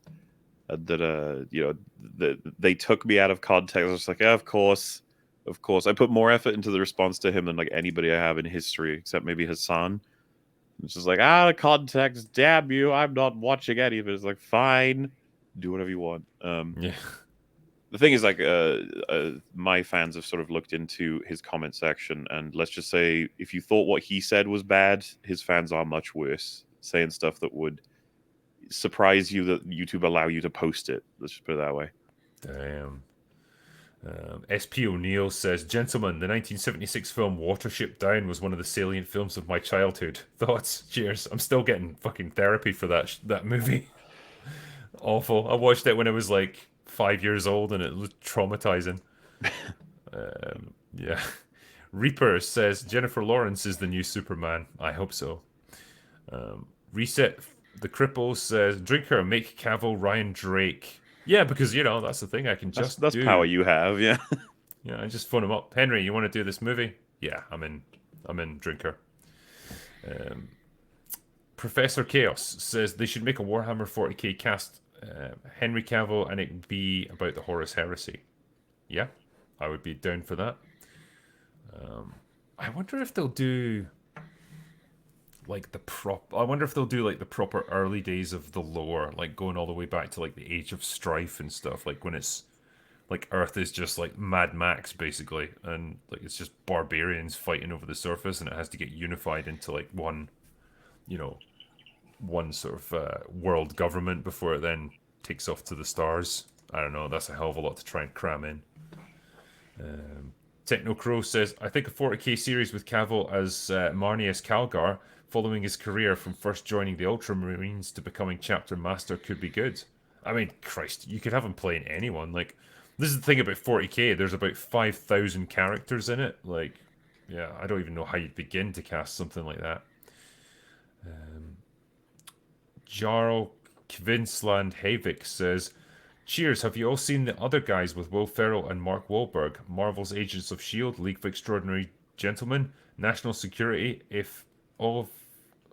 and that they took me out of context. I was like, yeah, of course. I put more effort into the response to him than like anybody I have in history, except maybe Hassan. It's just like, out of context, damn you, I'm not watching any of it. It's like, fine, do whatever you want. Yeah. The thing is, like, my fans have sort of looked into his comment section, and let's just say, if you thought what he said was bad, his fans are much worse, saying stuff that would surprise you that YouTube allow you to post it. Let's just put it that way. Damn. SP O'Neill says, "Gentlemen, the 1976 film Watership Down was one of the salient films of my childhood. Thoughts? Cheers. I'm still getting fucking therapy for that movie. Awful. I watched it when I was like 5 years old, and it was traumatizing. Yeah. Reaper says Jennifer Lawrence is the new Superman. I hope so. Reset the Cripple says Drinker, make Cavill Ryan Drake. Yeah, because that's the thing I can just That's do. power you have, yeah. Yeah, I just phone him up. Henry, you want to do this movie? Yeah, I'm in. I'm in. Drinker. Professor Chaos says they should make a Warhammer 40k cast Henry Cavill and it be about the Horus Heresy. Yeah, I would be down for that. I wonder if they'll do like I wonder if they'll do like the proper early days of the lore, like going all the way back to like the Age of Strife and stuff, like when it's like Earth is just like Mad Max basically, and like it's just barbarians fighting over the surface, and it has to get unified into like you know, one sort of world government before it then takes off to the stars. I don't know. That's a hell of a lot to try and cram in. Techno Crow says, I think a 40k series with Cavill as Marnius Calgar, following his career from first joining the Ultramarines to becoming chapter master, could be good. I mean, Christ, you could have him playing anyone. Like, this is the thing about 40k. There's about 5,000 characters in it. Like, yeah, I don't even know how you'd begin to cast something like that. Jarl Kvinsland Havik says, Cheers, have you all seen the other guys with Will Ferrell and Mark Wahlberg? Marvel's Agents of S.H.I.E.L.D., League of Extraordinary Gentlemen, National Security. If all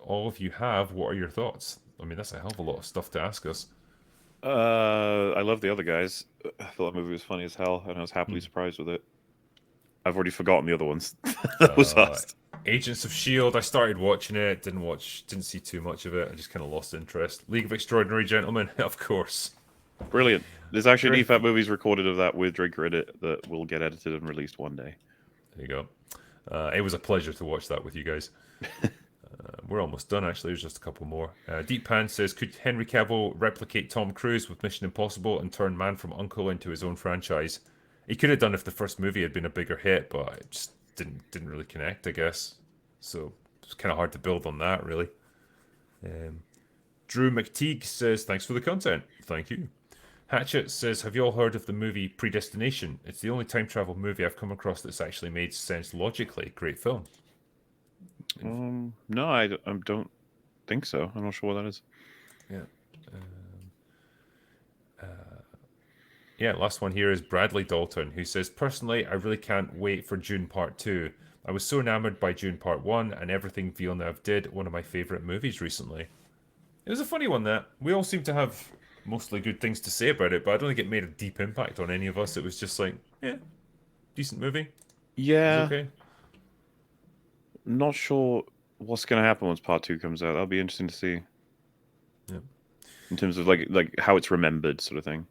of you have, what are your thoughts? I mean, that's a hell of a lot of stuff to ask us. I love the other guys. I thought that movie was funny as hell, and I was happily surprised with it. I've already forgotten the other ones. That was us. Agents of S.H.I.E.L.D., I started watching it, didn't see too much of it. I just kind of lost interest. League of Extraordinary Gentlemen, of course. Brilliant. There's actually DFAT movies recorded of that with Drinker in it that will get edited and released one day. There you go. It was a pleasure to watch that with you guys. We're almost done, actually. There's just a couple more. Deep Pan says, could Henry Cavill replicate Tom Cruise with Mission Impossible and turn Man from U.N.C.L.E. into his own franchise? He could have done if the first movie had been a bigger hit, but it just didn't really connect, I guess. So it's kind of hard to build on that, really. Drew McTeague says, thanks for the content. Thank you. Hatchet says, have you all heard of the movie Predestination? It's the only time travel movie I've come across that's actually made sense logically. Great film. No, I don't think so. I'm not sure what that is. Yeah. Yeah, last one here is Bradley Dalton, who says, personally, I really can't wait for Dune Part 2. I was so enamored by Dune Part 1 and everything Villeneuve did, one of my favourite movies recently. It was a funny one, that. We all seem to have mostly good things to say about it, but I don't think it made a deep impact on any of us. It was just like, yeah, decent movie. Yeah. Okay. Not sure what's going to happen once Part 2 comes out. That'll be interesting to see. Yeah. In terms of like how it's remembered, sort of thing.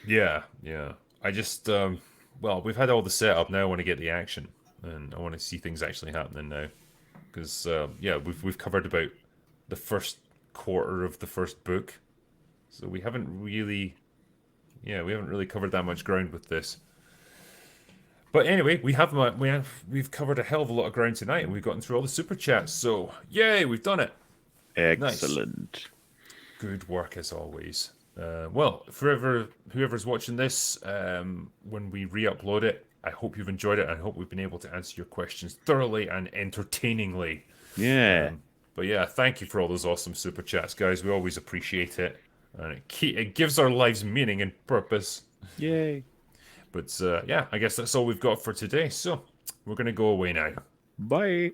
Yeah. I just, well, we've had all the setup. Now I want to get the action, and I want to see things actually happening now. Because, yeah, we've covered about the first quarter of the first book, so we haven't really covered that much ground with this. But anyway, we've covered a hell of a lot of ground tonight, and we've gotten through all the super chats. So yay, we've done it. Excellent. Nice. Good work as always. Well, for whoever's watching this, when we re-upload it, I hope you've enjoyed it. I hope we've been able to answer your questions thoroughly and entertainingly. Yeah. But yeah, thank you for all those awesome super chats, guys. We always appreciate it, and it gives our lives meaning and purpose. Yay. But yeah, I guess that's all we've got for today. So we're gonna go away now. Bye.